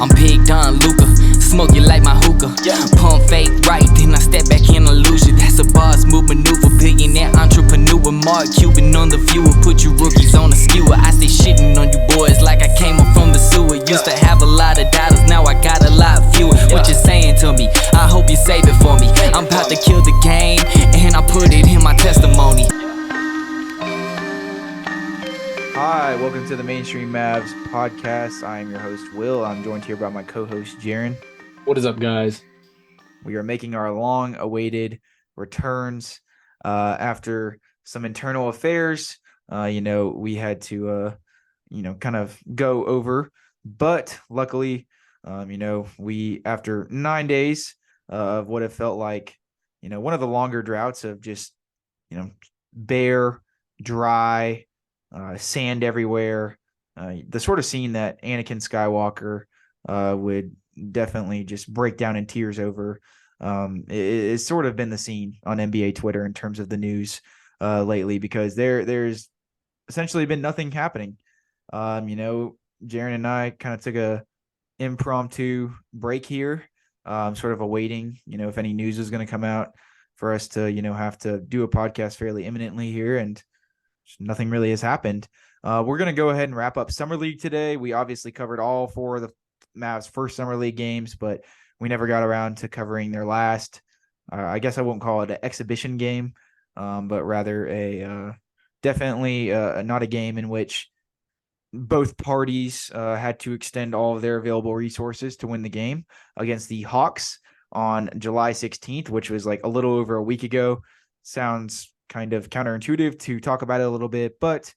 I'm Big Don Luka, smoke you like my hookah. Pump fake right, then I step back in illusion. That's a boss move maneuver, billionaire entrepreneur. Mark Cuban on the viewer, put you rookies on a skewer. I stay shitting on you boys like I came up from the sewer. Used to have a lot of dollars, now I got a lot fewer. What you saying to me? I hope you save it for me. I'm about to kill the game, and I put it in my testimony. Hi, welcome to the Mainstream Mavs podcast. I am your host, Will. I'm joined here by my co-host, Jaren. What is up, guys? We are making our long-awaited returns after some internal affairs. We had to, kind of go over. But luckily, we, after 9 days of what it felt like, one of the longer droughts of just, bare, dry, sand everywhere, the sort of scene that Anakin Skywalker would definitely just break down in tears over. It's sort of been the scene on NBA Twitter in terms of the news lately, because there's essentially been nothing happening. Jaren and I kind of took a impromptu break here, sort of awaiting, if any news was going to come out for us to, have to do a podcast fairly imminently here, and nothing really has happened. We're going to go ahead and wrap up Summer League today. We obviously covered all four of the Mavs' first Summer League games, but we never got around to covering their last, I guess I won't call it an exhibition game, but rather definitely not a game in which both parties had to extend all of their available resources to win the game against the Hawks on July 16th, which was like a little over a week ago. Sounds kind of counterintuitive to talk about it a little bit, but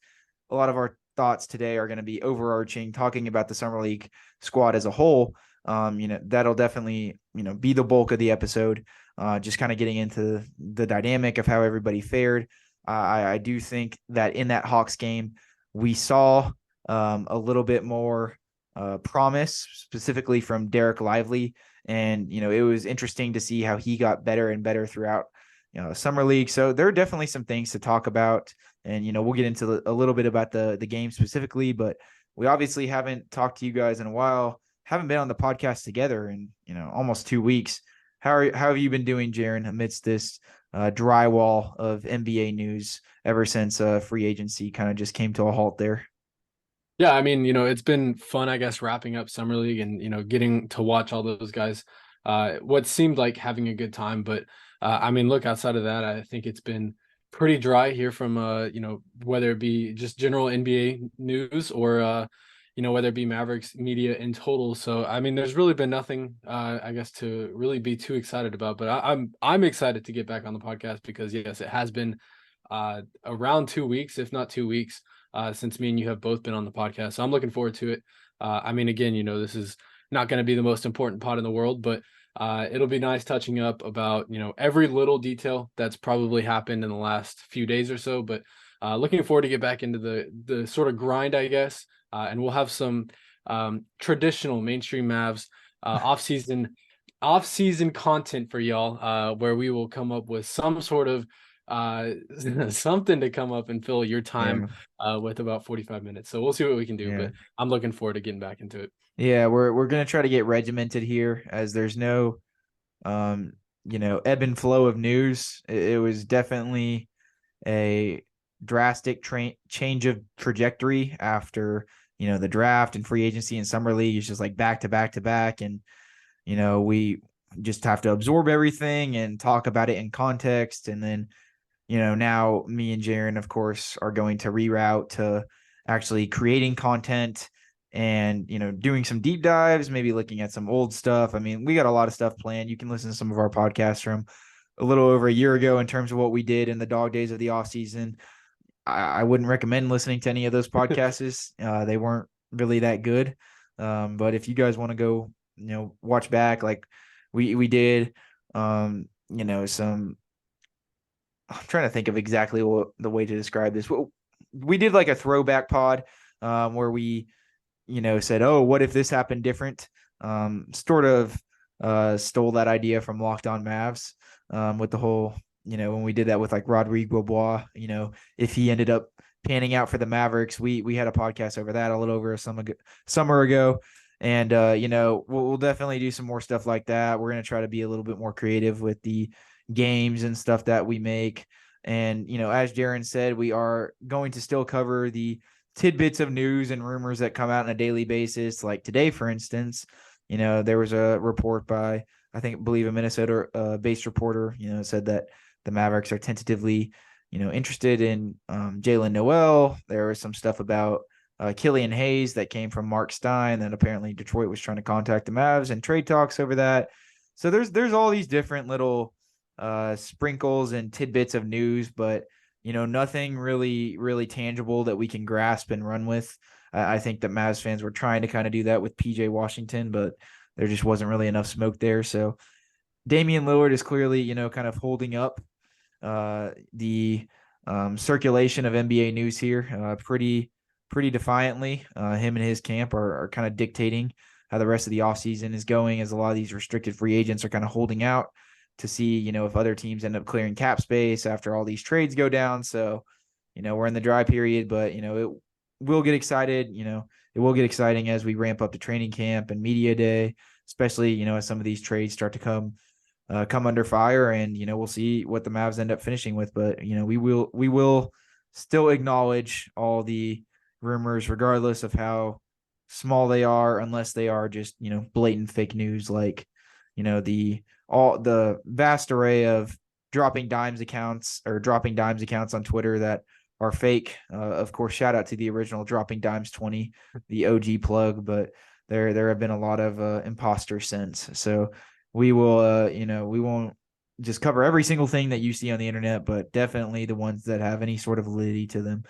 a lot of our thoughts today are going to be overarching, talking about the Summer League squad as a whole. That'll definitely, be the bulk of the episode, just kind of getting into the dynamic of how everybody fared. I do think that in that Hawks game, we saw a little bit more promise, specifically from Dereck Lively. And, it was interesting to see how he got better and better throughout Summer League. So there are definitely some things to talk about, and we'll get into a little bit about the game specifically, but we obviously haven't talked to you guys in a while, haven't been on the podcast together in almost 2 weeks. How have you been doing, Jaren, amidst this drywall of NBA news ever since free agency kind of just came to a halt there? Yeah, I mean, it's been fun, I guess, wrapping up Summer League and getting to watch all those guys. What seemed like having a good time, but look, outside of that, I think it's been pretty dry here from, whether it be just general NBA news or, whether it be Mavericks media in total. So, there's really been nothing, I guess, to really be too excited about. But I'm excited to get back on the podcast because, yes, it has been around 2 weeks, if not 2 weeks, since me and you have both been on the podcast. So I'm looking forward to it. Again, this is not going to be the most important pod in the world, but it'll be nice touching up about, every little detail that's probably happened in the last few days or so, but looking forward to get back into the sort of grind, I guess. And we'll have some traditional Mainstream Mavs off-season content for y'all, where we will come up with some sort of something to come up and fill your time with about 45 minutes. So we'll see what we can do, but I'm looking forward to getting back into it. Yeah, we're gonna try to get regimented here, as there's no ebb and flow of news. It was definitely a drastic change of trajectory after the draft and free agency and Summer League. It's just like back to back to back, and we just have to absorb everything and talk about it in context. And then now me and Jaren, of course, are going to reroute to actually creating content and doing some deep dives, maybe looking at some old stuff. We got a lot of stuff planned. You can listen to some of our podcasts from a little over a year ago in terms of what we did in the dog days of the off season. I wouldn't recommend listening to any of those podcasts. They weren't really that good. But if you guys want to go, watch back like we did, some, I'm trying to think of exactly the way to describe this. We did like a throwback pod where we, said, oh, what if this happened different? Sort of stole that idea from Locked On Mavs with the whole, when we did that with like Rodrigo Bois, if he ended up panning out for the Mavericks. We had a podcast over that a little over a summer ago. And we'll definitely do some more stuff like that. We're going to try to be a little bit more creative with the games and stuff that we make. And as Jaren said, we are going to still cover the tidbits of news and rumors that come out on a daily basis. Like today, for instance, there was a report by, believe a Minnesota based reporter, said that the Mavericks are tentatively, interested in Jalen Noel. There was some stuff about Killian Hayes that came from Mark Stein, that apparently Detroit was trying to contact the Mavs and trade talks over that. So there's all these different little sprinkles and tidbits of news, but nothing really tangible that we can grasp and run with. I think that Mavs fans were trying to kind of do that with PJ Washington, but there just wasn't really enough smoke there. Damian Lillard is clearly, kind of holding up the circulation of NBA news here pretty defiantly. Him and his camp are kind of dictating how the rest of the offseason is going, as a lot of these restricted free agents are kind of holding out to see, if other teams end up clearing cap space after all these trades go down. So, we're in the dry period, but, it will get excited. It will get exciting as we ramp up to training camp and media day, especially, as some of these trades start to come under fire, and, we'll see what the Mavs end up finishing with. But, we will still acknowledge all the rumors, regardless of how small they are, unless they are just, blatant fake news, like, the vast array of dropping dimes accounts on Twitter that are fake. Of course, shout out to the original Dropping Dimes 20, the OG plug, but there have been a lot of imposters since. So we will, we won't just cover every single thing that you see on the internet, but definitely the ones that have any sort of validity to them.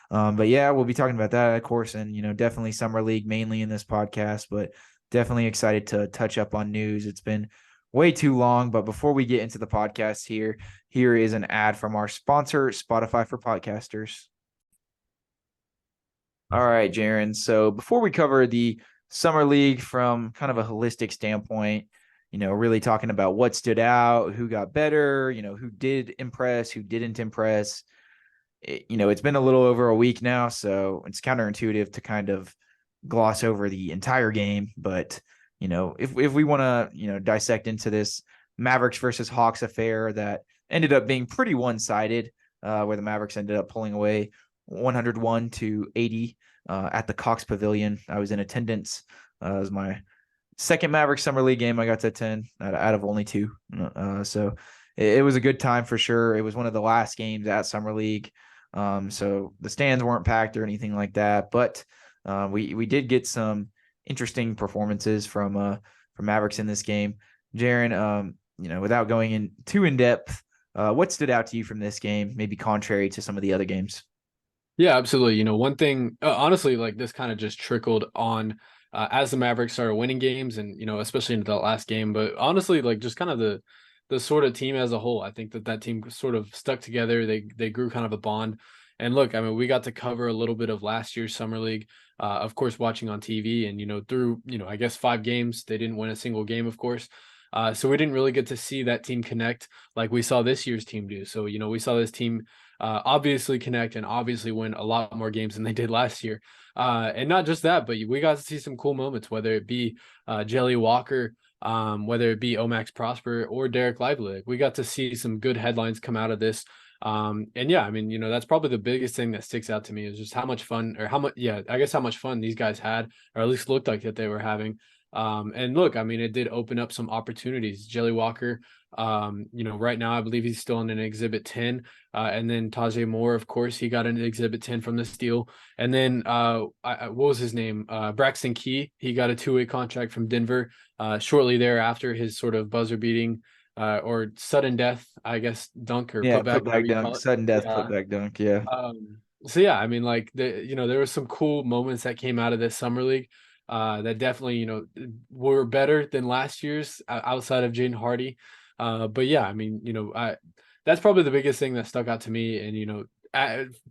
But yeah, we'll be talking about that, of course, and definitely Summer League mainly in this podcast, but definitely excited to touch up on news. It's been way too long, but before we get into the podcast here is an ad from our sponsor, Spotify for Podcasters. All right, Jaren. So before we cover the Summer League from kind of a holistic standpoint, really talking about what stood out, who got better, who did impress, who didn't impress. It's been a little over a week now, so it's counterintuitive to kind of gloss over the entire game. But, if we want to, dissect into this Mavericks versus Hawks affair that ended up being pretty one-sided, where the Mavericks ended up pulling away 101-80 at the Cox Pavilion. I was in attendance. It was my second Mavericks Summer League game I got to attend out of only two. So it was a good time for sure. It was one of the last games at Summer League. So the stands weren't packed or anything like that, but we did get some interesting performances from Mavericks in this game. Jaren, without going in too in depth, what stood out to you from this game, maybe contrary to some of the other games? Yeah, absolutely. One thing, honestly, like this kind of just trickled on as the Mavericks started winning games, and especially into that last game. But honestly, like just kind of the sort of team as a whole, I think that team sort of stuck together. They grew kind of a bond. And look, I mean, we got to cover a little bit of last year's Summer League, of course, watching on TV, and through I guess 5 games, they didn't win a single game, of course. So we didn't really get to see that team connect like we saw this year's team do. So we saw this team obviously connect and obviously win a lot more games than they did last year. And not just that, but we got to see some cool moments, whether it be Jelly Walker, whether it be Max Prosper or Dereck Lively. We got to see some good headlines come out of this. And yeah, I mean, that's probably the biggest thing that sticks out to me is just how much fun, or how much fun these guys had, or at least looked like that they were having. And look, I mean, it did open up some opportunities. Jelly Walker, right now I believe he's still in an Exhibit 10. And then Taze Moore, of course, he got an Exhibit 10 from this deal. And then what was his name? Braxton Key, he got a 2-way contract from Denver shortly thereafter his sort of buzzer beating or sudden death, I guess, dunk or putback dunk, sudden death, putback dunk. Yeah. So yeah, I mean, like there were some cool moments that came out of this Summer League that definitely, were better than last year's outside of Jaden Hardy. But yeah, I mean, that's probably the biggest thing that stuck out to me. And,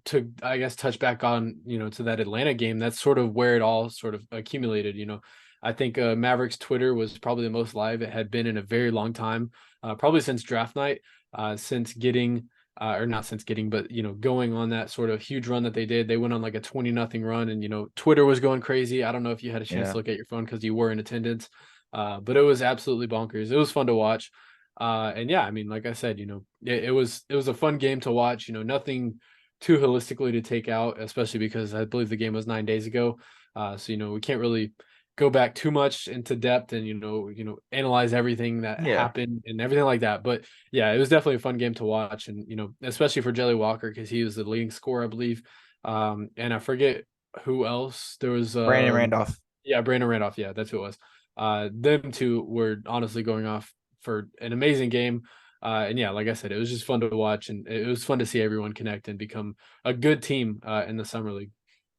to, I guess, touch back on, to that Atlanta game, that's sort of where it all sort of accumulated. I think Mavericks Twitter was probably the most live it had been in a very long time, probably since draft night, since getting or not since getting, but going on that sort of huge run that they did. They went on like a 20-0 run, and Twitter was going crazy. I don't know if you had a chance to look at your phone because you were in attendance, but it was absolutely bonkers. It was fun to watch. And yeah, I mean, like I said, it was a fun game to watch. Nothing too holistically to take out, especially because I believe the game was 9 days ago. So we can't really go back too much into depth and analyze everything that happened and everything like that. But yeah, it was definitely a fun game to watch, and especially for Jelly Walker because he was the leading scorer, I believe. And I forget who else. There was Brandon Randolph. Yeah, Brandon Randolph. Yeah, that's who it was. Them two were honestly going off for an amazing game. And yeah, like I said, it was just fun to watch, and it was fun to see everyone connect and become a good team in the summer league.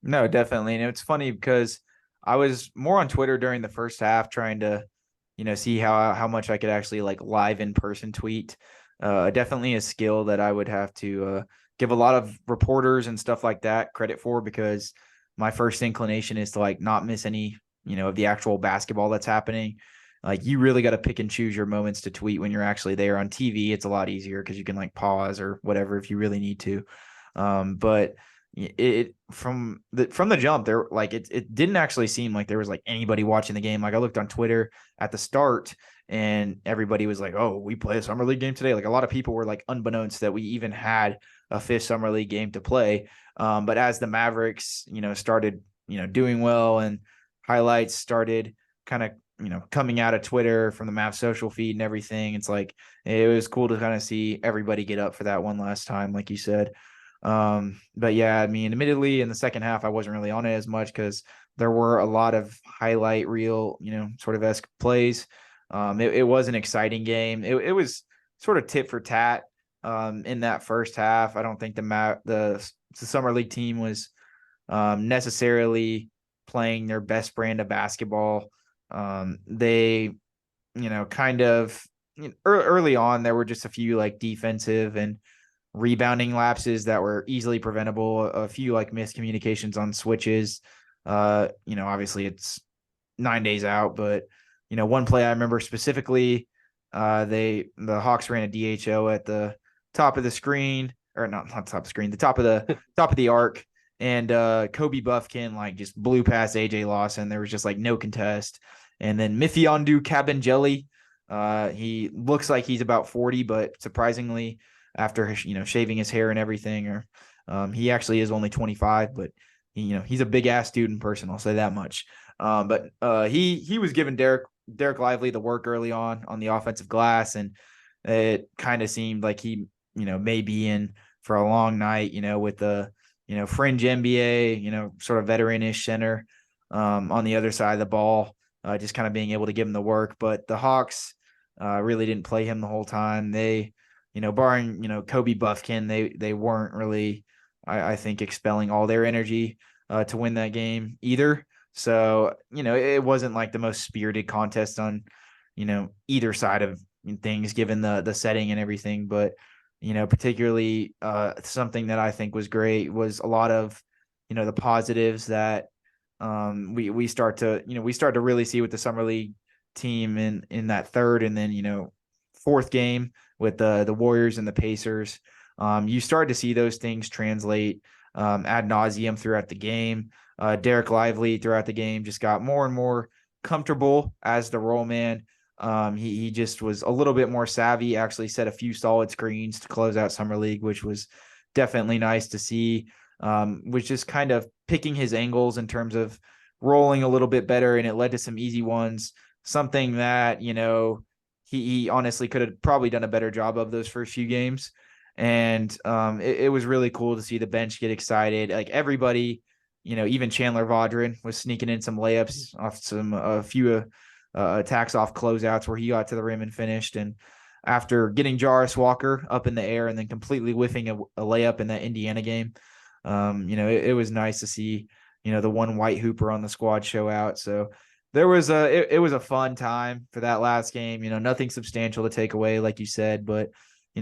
No, definitely. And it's funny because I was more on Twitter during the first half trying to, see how much I could actually like live in person tweet. Definitely a skill that I would have to give a lot of reporters and stuff like that credit for, because my first inclination is to like not miss any, of the actual basketball that's happening. Like you really got to pick and choose your moments to tweet when you're actually there. On TV, it's a lot easier because you can like pause or whatever if you really need to. But it from the jump there, like it didn't actually seem like there was like anybody watching the game. Like I looked on Twitter at the start and everybody was like, oh, we play a summer league game today. Like a lot of people were like unbeknownst that we even had a fifth summer league game to play. But as the Mavericks, started, doing well and highlights started kind of, coming out of Twitter from the Mavs social feed and everything, it's like, it was cool to kind of see everybody get up for that one last time, like you said. But yeah, I mean, admittedly in the second half, I wasn't really on it as much because there were a lot of highlight reel, sort of esque plays. It was an exciting game. It was sort of tit for tat, in that first half. I don't think the summer league team was, necessarily playing their best brand of basketball. They, kind of early on, there were just a few like defensive and rebounding lapses that were easily preventable, a few like miscommunications on switches. Obviously it's 9 days out, but one play I remember specifically, the Hawks ran a DHO at the top of the screen, or not top of the screen, the top of the arc. And Kobe Buffkin like just blew past AJ Lawson. There was just like no contest. And then Mifiondu Kabengele, he looks like he's about 40, but surprisingly, after shaving his hair and everything, or he actually is only 25, but he's a big ass dude in person. I'll say that much. But he was giving Dereck Lively the work early on the offensive glass, and it kind of seemed like he may be in for a long night. With the fringe NBA, sort of veteran-ish center on the other side of the ball, just kind of being able to give him the work. But the Hawks really didn't play him the whole time. They barring, Kobe Buffkin, they weren't really, I think, expelling all their energy to win that game either. So, it wasn't like the most spirited contest on, either side of things, given the setting and everything. But, particularly something that I think was great was a lot of, the positives that we start to really see with the summer league team in that third and then, fourth game with the Warriors and the Pacers. You start to see those things translate ad nauseum throughout the game. Dereck Lively throughout the game just got more and more comfortable as the roll man. He just was a little bit more savvy, actually set a few solid screens to close out Summer League, which was definitely nice to see. Was just kind of picking his angles in terms of rolling a little bit better, and it led to some easy ones, something that, he honestly could have probably done a better job of those first few games. And it was really cool to see the bench get excited. Like everybody, even Chandler Vaudrin was sneaking in some layups off a few attacks off closeouts where he got to the rim and finished. And after getting Jarvis Walker up in the air and then completely whiffing a layup in that Indiana game, it was nice to see, the one white hooper on the squad show out. So there was it was a fun time for that last game. Nothing substantial to take away, like you said, but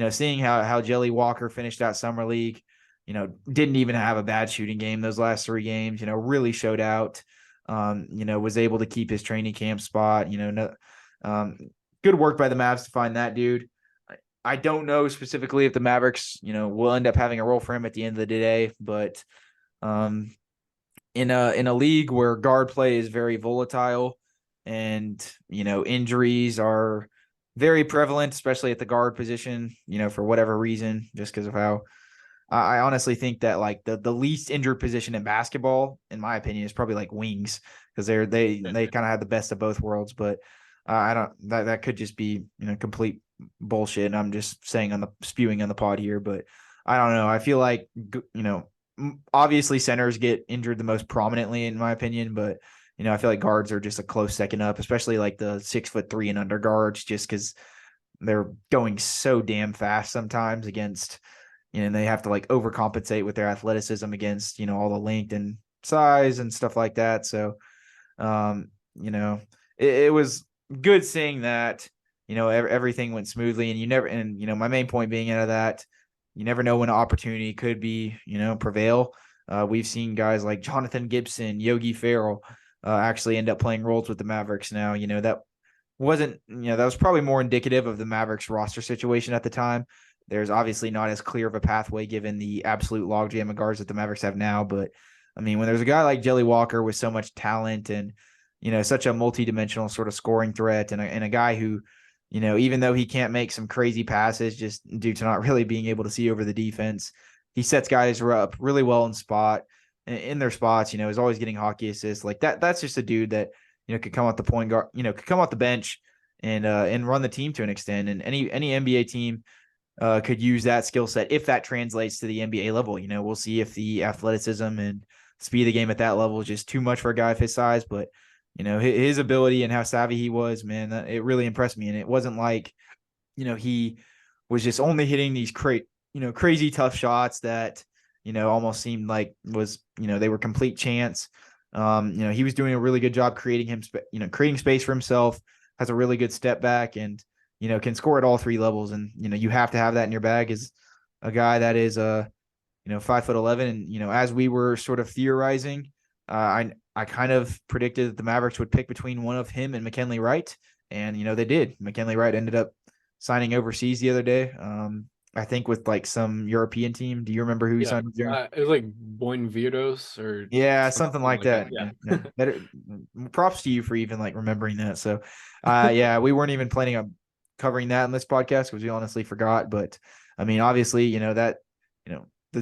seeing how Jelly Walker finished out Summer League, didn't even have a bad shooting game those last three games, really showed out, was able to keep his training camp spot, good work by the Mavs to find that dude. I don't know specifically if the Mavericks, will end up having a role for him at the end of the day, but in a league where guard play is very volatile and, injuries are very prevalent, especially at the guard position, for whatever reason, just because of how I honestly think that like the least injured position in basketball, in my opinion, is probably like wings, because they kind of have the best of both worlds. But I don't that could just be complete bullshit. And I'm just spewing on the pod here, but I don't know. I feel like obviously centers get injured the most prominently in my opinion, but I feel like guards are just a close second up, especially like the 6'3" and under guards, just because they're going so damn fast sometimes against. And they have to like overcompensate with their athleticism against, all the length and size and stuff like that. So, it was good seeing that, everything went smoothly, and my main point being out of that, you never know when an opportunity could be, prevail. We've seen guys like Jonathan Gibson, Yogi Ferrell, actually end up playing roles with the Mavericks now. That wasn't, that was probably more indicative of the Mavericks roster situation at the time. There's obviously not as clear of a pathway given the absolute logjam of guards that the Mavericks have now. But I mean, when there's a guy like Jelly Walker with so much talent and, such a multi-dimensional sort of scoring threat, and a guy who, even though he can't make some crazy passes just due to not really being able to see over the defense, he sets guys up really well in their spots, is always getting hockey assists like that. That's just a dude that, could come out the point guard, could come off the bench and run the team to an extent. And any NBA team could use that skill set if that translates to the NBA level. We'll see if the athleticism and speed of the game at that level is just too much for a guy of his size. But, his ability and how savvy he was, man, it really impressed me. And it wasn't like, he was just only hitting these crazy tough shots that, almost seemed like they were complete chance. He was doing a really good job creating space for himself, has a really good step back, and can score at all three levels. And, you have to have that in your bag as a guy that is, 5'11". And, as we were sort of theorizing, I kind of predicted that the Mavericks would pick between one of him and McKinley Wright. And, they did. McKinley Wright ended up signing overseas the other day. I think with like some European team. Do you remember who he signed with? It was like Buenvirdos or something like that. Yeah. Better, props to you for even like remembering that. So, we weren't even planning on covering that in this podcast because we honestly forgot. But I mean, obviously, the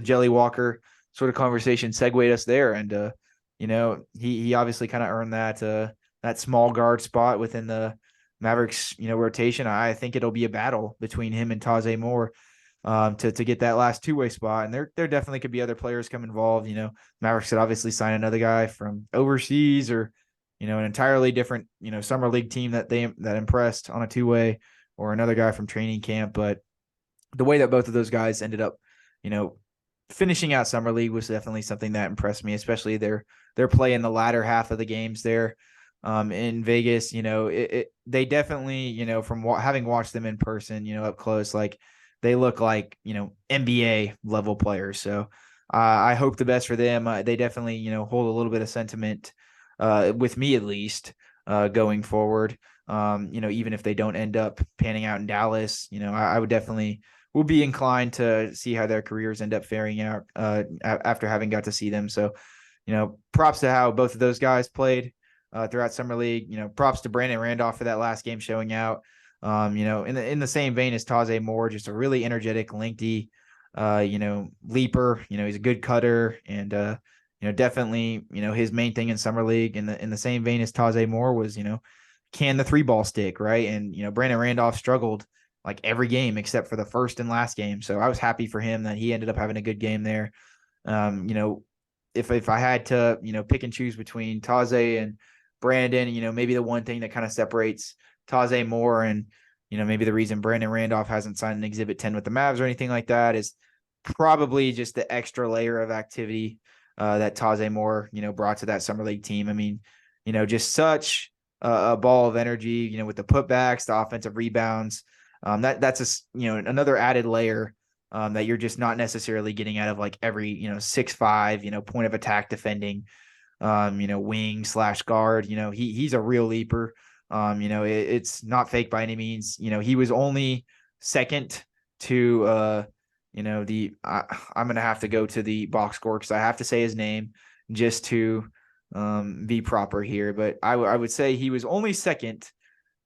Jelly Walker sort of conversation segued us there, and he obviously kind of earned that small guard spot within the Mavericks rotation. I think it'll be a battle between him and Taze Moore to get that last two-way spot, and there definitely could be other players come involved. Mavericks could obviously sign another guy from overseas, or an entirely different summer league team that impressed on a two-way, or another guy from training camp. But the way that both of those guys ended up, finishing out summer league was definitely something that impressed me, especially their play in the latter half of the games there in Vegas. They definitely, from having watched them in person, up close, like they look like, NBA level players. So I hope the best for them. They definitely, hold a little bit of sentiment with me at least going forward. Even if they don't end up panning out in Dallas, I would definitely will be inclined to see how their careers end up faring out after having got to see them. So, props to how both of those guys played throughout summer league. Props to Brandon Randolph for that last game showing out. In the same vein as Taze Moore, just a really energetic, lengthy, leaper. He's a good cutter, and definitely, his main thing in summer league in the same vein as Taze Moore was, can the three ball stick, right? And Brandon Randolph struggled like every game except for the first and last game. So I was happy for him that he ended up having a good game there. If I had to, pick and choose between Taze and Brandon, maybe the one thing that kind of separates Taze Moore and, maybe the reason Brandon Randolph hasn't signed an Exhibit 10 with the Mavs or anything like that is probably just the extra layer of activity that Taze Moore, brought to that summer league team. I mean, just such a ball of energy, with the putbacks, the offensive rebounds. That's another added layer that you're just not necessarily getting out of like every 6'5", point of attack defending wing / guard. He's a real leaper. It's not fake by any means. He was only second to I'm gonna have to go to the box score because I have to say his name just to be proper here. But I would say he was only second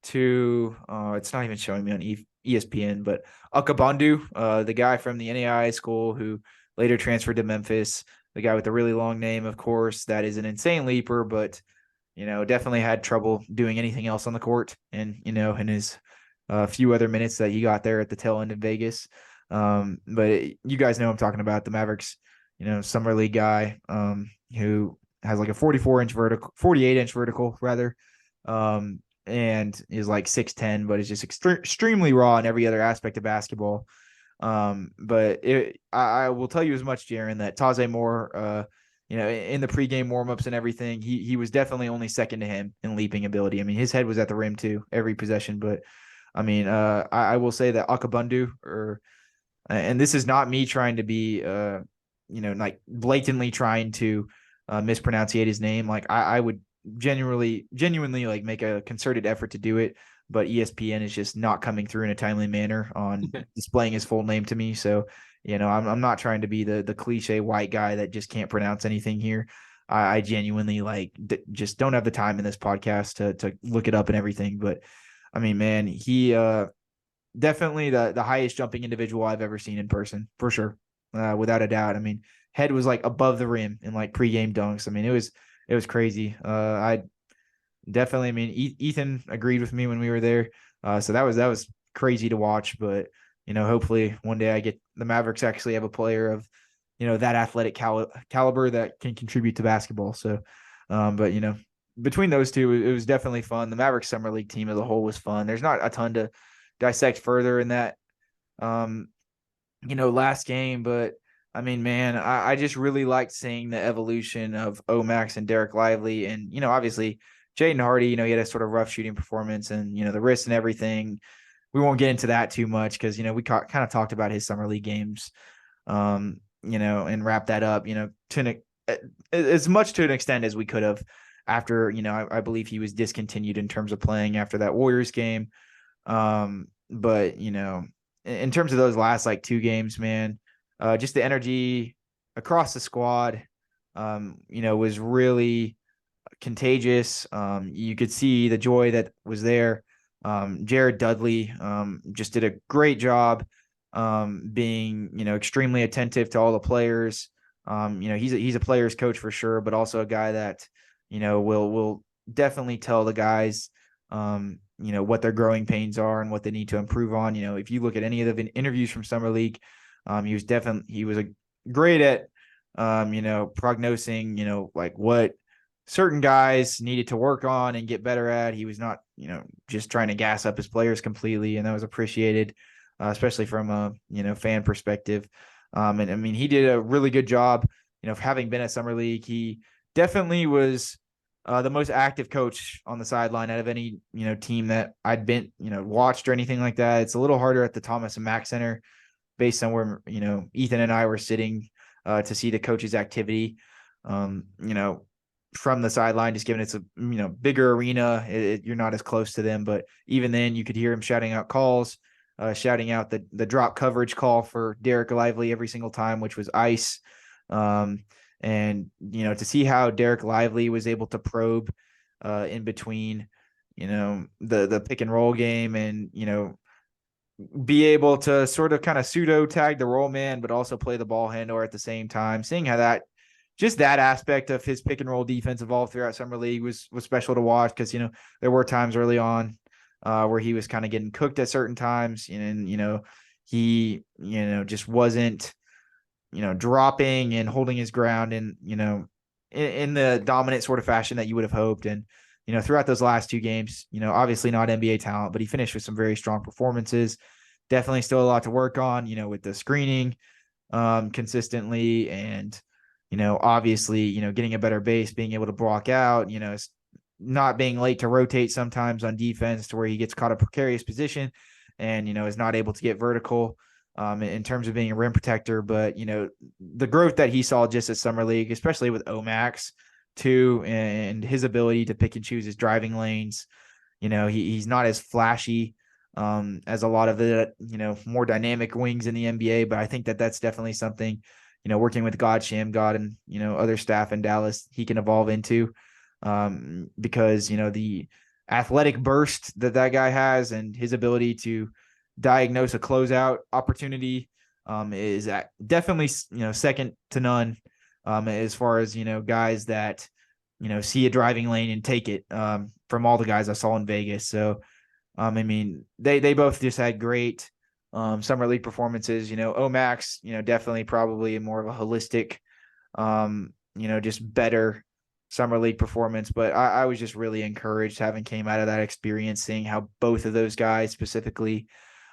to it's not even showing me on ESPN, but Akabandu, the guy from the NAIA school who later transferred to Memphis, the guy with the really long name, of course, that is an insane leaper, but definitely had trouble doing anything else on the court, and in his few other minutes that he got there at the tail end of Vegas. But you guys know I'm talking about, the Mavericks, summer league guy who has like a 48-inch vertical rather, and is like 6'10", but is just extremely raw in every other aspect of basketball. But I will tell you as much, Jaren, that Taze Moore, in the pregame warmups and everything, he was definitely only second to him in leaping ability. I mean, his head was at the rim too, every possession. But I mean, I will say that Akabundu, and this is not me trying to be, like blatantly trying to mispronunciate his name. Like I would genuinely like make a concerted effort to do it, but ESPN is just not coming through in a timely manner on displaying his full name to me. So, I'm not trying to be the cliche white guy that just can't pronounce anything here. I genuinely just don't have the time in this podcast to look it up and everything. But I mean, man, he definitely the highest jumping individual I've ever seen in person, for sure, without a doubt. I mean, head was like above the rim in like pregame dunks. I mean, it was crazy. I definitely, I mean, Ethan agreed with me when we were there. So that was crazy to watch, but hopefully one day the Mavericks actually have a player of, that athletic caliber that can contribute to basketball. So, but between those two, it was definitely fun. The Mavericks summer league team as a whole was fun. There's not a ton to dissect further in that, last game, but I mean, man, I just really liked seeing the evolution of Omax and Dereck Lively. And, obviously Jaden Hardy, he had a sort of rough shooting performance and, the wrist and everything. We won't get into that too much because, we kind of talked about his summer league games, and wrap that up, to as much to an extent as we could have after, I believe he was discontinued in terms of playing after that Warriors game. But, in terms of those last like two games, man, just the energy across the squad, was really contagious. You could see the joy that was there. Jared Dudley just did a great job being, extremely attentive to all the players. He's a player's coach for sure, but also a guy that, will definitely tell the guys, what their growing pains are and what they need to improve on. If you look at any of the interviews from Summer League, he was great at, prognosing, like what certain guys needed to work on and get better at. He was not, just trying to gas up his players completely. And that was appreciated, especially from a, fan perspective. And I mean, he did a really good job, having been at Summer League. He definitely was the most active coach on the sideline out of any, team that I'd been, watched or anything like that. It's a little harder at the Thomas and Mack Center based on where, Ethan and I were sitting to see the coach's activity, from the sideline, just given it's a, bigger arena, you're not as close to them. But even then you could hear him shouting out calls, shouting out the drop coverage call for Dereck Lively every single time, which was ice. And, to see how Dereck Lively was able to probe in between, the pick and roll game and, be able to sort of kind of pseudo tag the roll man, but also play the ball handler at the same time. Seeing how that aspect of his pick and roll defense evolved throughout Summer League was special to watch because, there were times early on where he was kind of getting cooked at certain times and, he, just wasn't, dropping and holding his ground and, in the dominant sort of fashion that you would have hoped. And, throughout those last two games, obviously not NBA talent, but he finished with some very strong performances. Definitely still a lot to work on, with the screening consistently and, obviously, getting a better base, being able to block out, not being late to rotate sometimes on defense to where he gets caught a precarious position and, is not able to get vertical in terms of being a rim protector. But, the growth that he saw just at Summer League, especially with Omax too, and his ability to pick and choose his driving lanes, he's not as flashy as a lot of the, more dynamic wings in the NBA. But I think that that's definitely something, working with God and, other staff in Dallas, he can evolve into, because, the athletic burst that guy has and his ability to diagnose a closeout opportunity is definitely, second to none, as far as, guys that, see a driving lane and take it, from all the guys I saw in Vegas. So, I mean, they both just had great summer league performances. Omax, definitely probably more of a holistic, just better summer league performance. But I was just really encouraged having came out of that experience, seeing how both of those guys specifically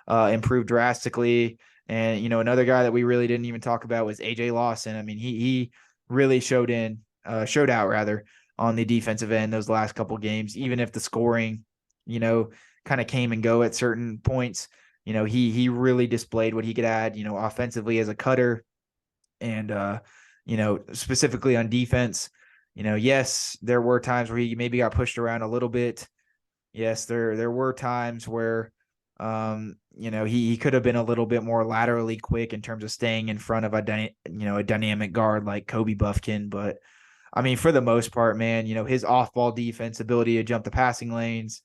improved drastically. And, another guy that we really didn't even talk about was AJ Lawson. I mean, he really showed out rather on the defensive end those last couple games, even if the scoring, kind of came and go at certain points. He really displayed what he could add, offensively as a cutter and, specifically on defense. Yes, there were times where he maybe got pushed around a little bit. Yes, there were times where, he could have been a little bit more laterally quick in terms of staying in front of a dynamic guard like Kobe Buffkin. But I mean, for the most part, man, his off-ball defense, ability to jump the passing lanes,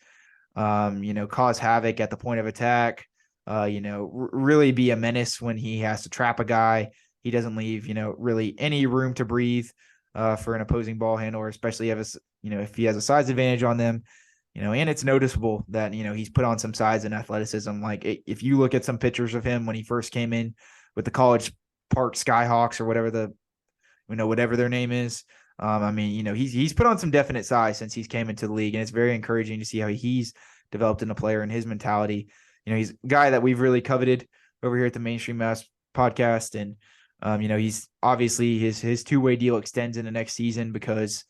cause havoc at the point of attack, really be a menace when he has to trap a guy. He doesn't leave, really any room to breathe for an opposing ball handler, especially if he has a size advantage on them. And it's noticeable that, he's put on some size and athleticism. Like if you look at some pictures of him when he first came in with the College Park Skyhawks or whatever their name is. I mean, he's put on some definite size since he's came into the league, and it's very encouraging to see how he's developed in a player and his mentality. He's a guy that we've really coveted over here at the Mainstream Mavs podcast. And, he's obviously his two-way deal extends into next season because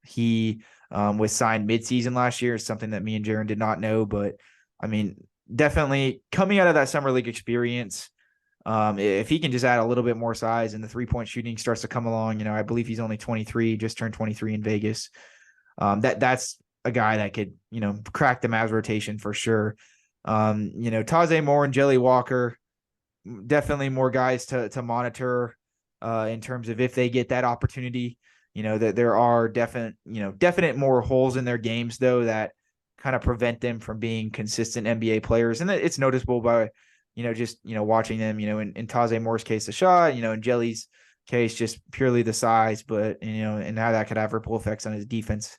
he was signed midseason last year. It's something that me and Jaren did not know, but I mean, definitely coming out of that summer league experience, if he can just add a little bit more size and the 3-point shooting starts to come along, I believe he's only 23, just turned 23 in Vegas. That's a guy that could, crack the Mavs rotation for sure. Taze Moore and Jelly Walker, definitely more guys to monitor in terms of if they get that opportunity. That there are definite more holes in their games though that kind of prevent them from being consistent NBA players. And it's noticeable by, just, watching them, in Taze Moore's case, the shot, in Jelly's case, just purely the size, but, and how that could have ripple effects on his defense.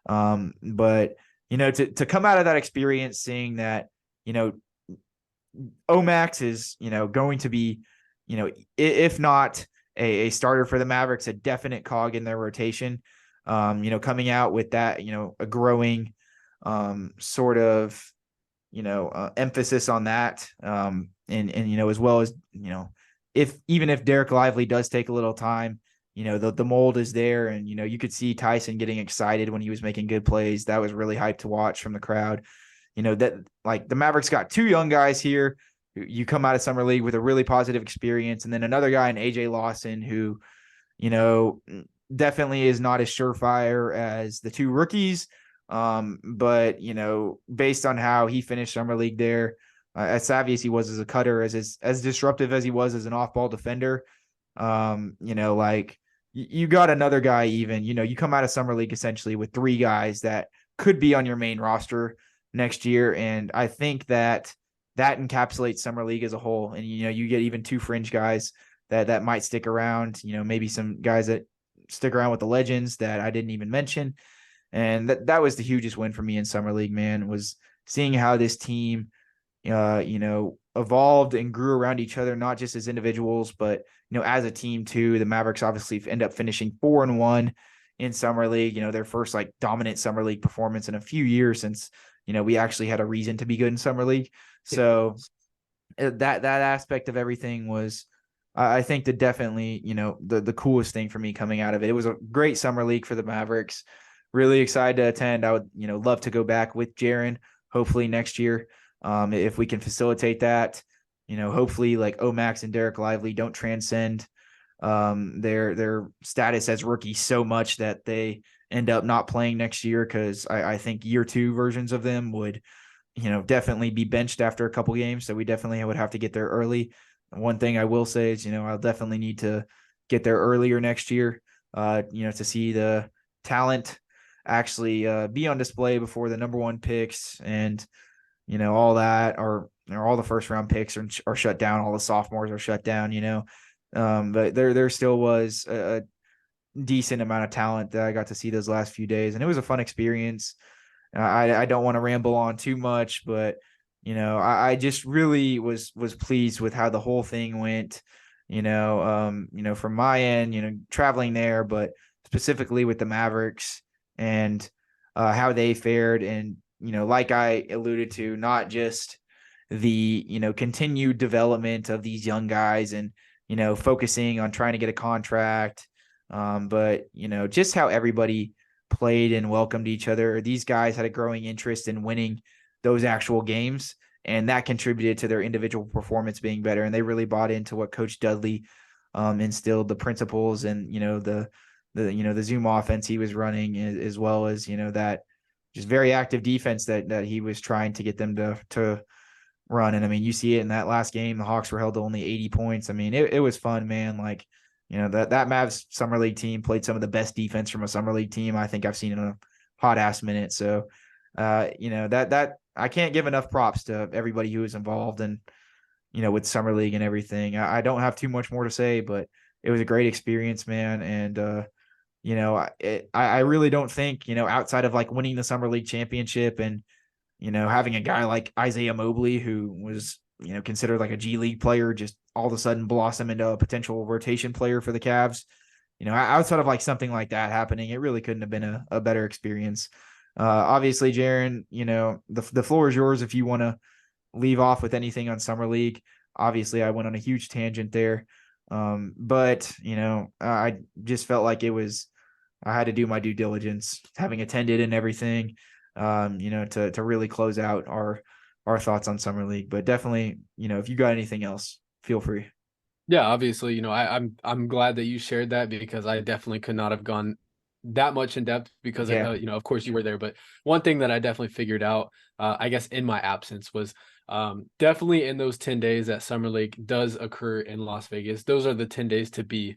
But, to come out of that experience, seeing that, Omax is, going to be, if not a starter for the Mavericks, a definite cog in their rotation, coming out with that, a growing sort of, emphasis on that. And, as well as, even if Dereck Lively does take a little time, the mold is there. And, you could see Tyson getting excited when he was making good plays. That was really hyped to watch from the crowd. That like the Mavericks got two young guys here. You come out of summer league with a really positive experience. And then another guy in AJ Lawson who, definitely is not as surefire as the two rookies. But, based on how he finished summer league there, as savvy as he was as a cutter, as disruptive as he was as an off-ball defender, you got another guy even, you come out of summer league essentially with three guys that could be on your main roster next year. And I think that encapsulates summer league as a whole. And, you get even two fringe guys that might stick around, maybe some guys that stick around with the legends that I didn't even mention. And that was the hugest win for me in summer league, man, was seeing how this team, evolved and grew around each other, not just as individuals, but, as a team too. The Mavericks obviously end up finishing 4-1 in summer league, their first like dominant summer league performance in a few years since, we actually had a reason to be good in summer league. So that aspect of everything was, I think, that definitely, the coolest thing for me coming out of it. It was a great summer league for the Mavericks. Really excited to attend. I would, love to go back with Jaren, hopefully next year, if we can facilitate that. Hopefully like Omax and Dereck Lively don't transcend their status as rookies so much that they end up not playing next year, because I think year two versions of them would, definitely be benched after a couple games. So we definitely would have to get there early. One thing I will say is, I'll definitely need to get there earlier next year, to see the talent actually be on display before the number one picks and, all that, or all the first round picks are shut down. All the sophomores are shut down, but there still was a decent amount of talent that I got to see those last few days. And it was a fun experience. I don't want to ramble on too much, but I just really was pleased with how the whole thing went. From my end, traveling there, but specifically with the Mavericks and how they fared, and like I alluded to, not just the continued development of these young guys and focusing on trying to get a contract, but just how everybody played and welcomed each other. These guys had a growing interest in winning those actual games, and that contributed to their individual performance being better. And they really bought into what Coach Dudley instilled, the principles, and the Zoom offense he was running, as well as that just very active defense that he was trying to get them to run. And I mean, you see it in that last game, the Hawks were held to only 80 points. I mean, it was fun, man. Like, that Mavs summer league team played some of the best defense from a summer league team I think I've seen in a hot ass minute. So, that I can't give enough props to everybody who was involved and, with summer league and everything. I don't have too much more to say, but it was a great experience, man. And, I really don't think, outside of like winning the summer league championship and, having a guy like Isaiah Mobley, who was, considered like a G League player, just all of a sudden blossom into a potential rotation player for the Cavs. Outside of like something like that happening, it really couldn't have been a better experience. Obviously, Jaren, the floor is yours if you want to leave off with anything on summer league. Obviously, I went on a huge tangent there. But I just felt like I had to do my due diligence, having attended and everything, to really close out our thoughts on summer league. But definitely, if you got anything else, feel free. Yeah, obviously, I'm glad that you shared that, because I definitely could not have gone that much in depth, because of course you were there. But one thing that I definitely figured out, I guess in my absence, was definitely in those 10 days that summer league does occur in Las Vegas. Those are the 10 days to be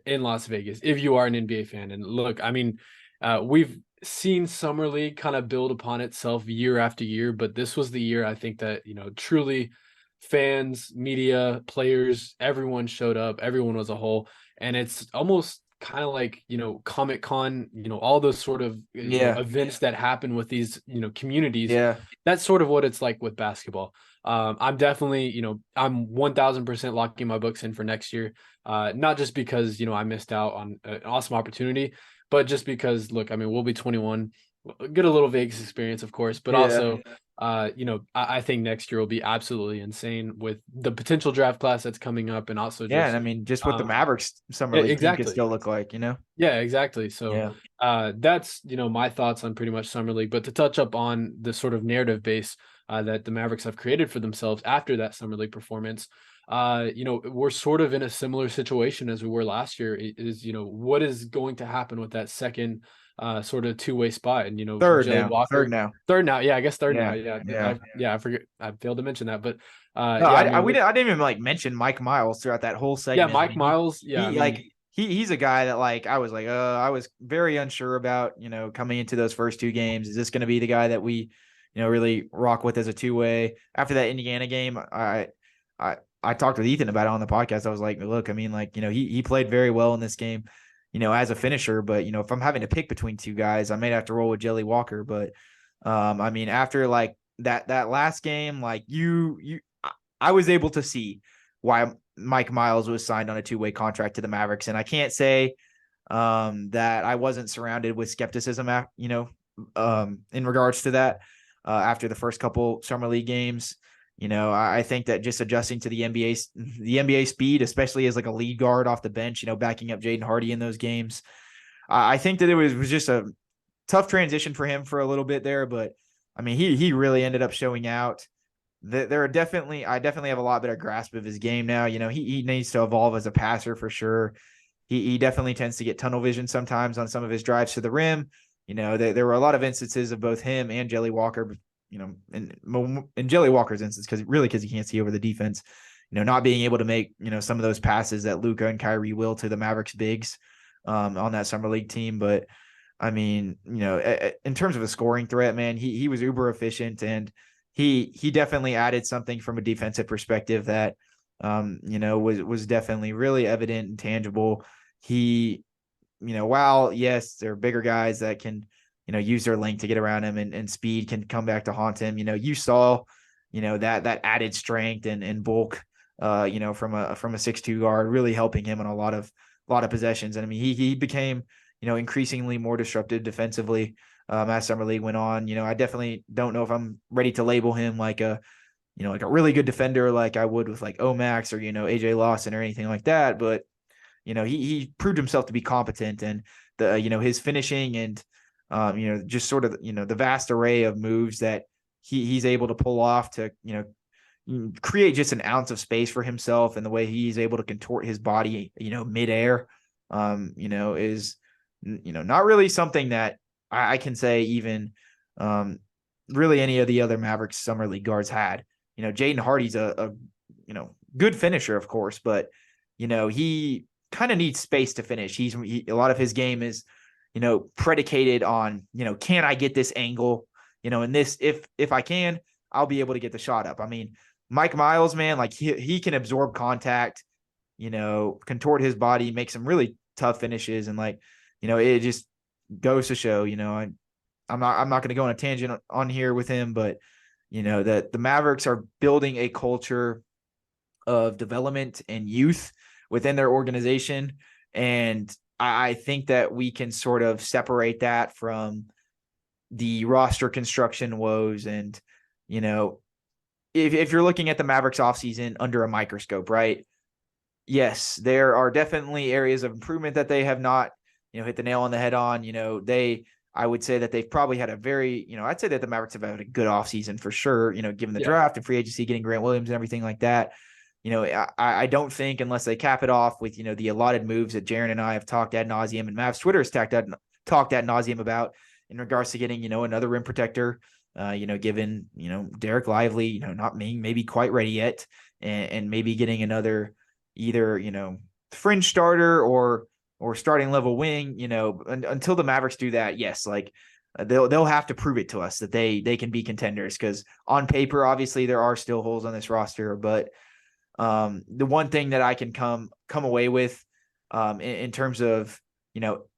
in Las Vegas if you are an NBA fan. And look, I mean, we've seen summer league kind of build upon itself year after year, but this was the year I think that truly fans, media, players, everyone showed up, everyone was a whole. And it's almost kind of like Comic-Con, all those sort of events that happen with these communities. Yeah, that's sort of what it's like with basketball. I'm definitely I'm 1000% locking my books in for next year, not just because I missed out on an awesome opportunity, but just because, look, I mean, we'll be 21, get a little Vegas experience, of course, but also I think next year will be absolutely insane with the potential draft class that's coming up, and also and I mean, just what the Mavericks summer league team could still look like, Yeah, exactly. So that's my thoughts on pretty much summer league. But to touch up on the sort of narrative base that the Mavericks have created for themselves after that summer league performance, we're sort of in a similar situation as we were last year. Is what is going to happen with that second sort of two-way spot? And third now. Yeah, I guess third now. I forget, I failed to mention that, but I didn't even like mention Mike Miles throughout that whole segment. Yeah, Mike Miles. He's a guy that like I was very unsure about coming into those first two games. Is this going to be the guy that we really rock with as a two-way? After that Indiana game, I talked with Ethan about it on the podcast. I was like, look, I mean, like, he played very well in this game, as a finisher, but, if I'm having to pick between two guys, I may have to roll with Jelly Walker. But, I mean, after like that last game, like I was able to see why Mike Miles was signed on a two-way contract to the Mavericks. And I can't say, that I wasn't surrounded with skepticism, in regards to that, after the first couple summer league games. I think that just adjusting to the NBA speed, especially as like a lead guard off the bench, backing up Jaden Hardy in those games, I think that it was just a tough transition for him for a little bit there. But I mean, he really ended up showing out. I definitely have a lot better grasp of his game now. He needs to evolve as a passer for sure. He definitely tends to get tunnel vision sometimes on some of his drives to the rim. There were a lot of instances of both him and Jelly Walker in Jelly Walker's instance, because he can't see over the defense, not being able to make, some of those passes that Luka and Kyrie will to the Mavericks bigs on that summer league team. But I mean, in terms of a scoring threat, man, he was uber efficient, and he definitely added something from a defensive perspective that, was definitely really evident and tangible. He, while yes, there are bigger guys that can, use their length to get around him, and speed can come back to haunt him. You saw, that added strength and bulk, from a 6'2" guard really helping him on a lot of possessions. And I mean, he became, increasingly more disruptive defensively as summer league went on. I definitely don't know if I'm ready to label him like a really good defender like I would with like Omax or, AJ Lawson or anything like that. But, he proved himself to be competent, and the, his finishing and, just sort of, the vast array of moves that he's able to pull off to, create just an ounce of space for himself, and the way he's able to contort his body, midair, is, not really something that I can say even really any of the other Mavericks summer league guards had. Jaden Hardy's a good finisher, of course, but, he kind of needs space to finish. A lot of his game is, predicated on, can I get this angle, and this, if I can, I'll be able to get the shot up. I mean, Mike Miles, man, like he can absorb contact, contort his body, make some really tough finishes. And like, it just goes to show, I'm not going to go on a tangent on here with him, but, that the Mavericks are building a culture of development and youth within their organization. And I think that we can sort of separate that from the roster construction woes. And, if you're looking at the Mavericks offseason under a microscope, right? Yes, there are definitely areas of improvement that they have not, hit the nail on the head on. I would say that they've probably had a very, I'd say that the Mavericks have had a good offseason for sure, given the draft and free agency, getting Grant Williams and everything like that. I don't think, unless they cap it off with, the allotted moves that Jaren and I have talked ad nauseum, and Mavs Twitter has talked ad nauseum about in regards to getting, another rim protector, given, Dereck Lively, not being maybe quite ready yet, and maybe getting another either, fringe starter or starting level wing, until the Mavericks do that. Yes. Like they'll have to prove it to us that they can be contenders, because on paper, obviously there are still holes on this roster, but the one thing that I can come away with in terms of,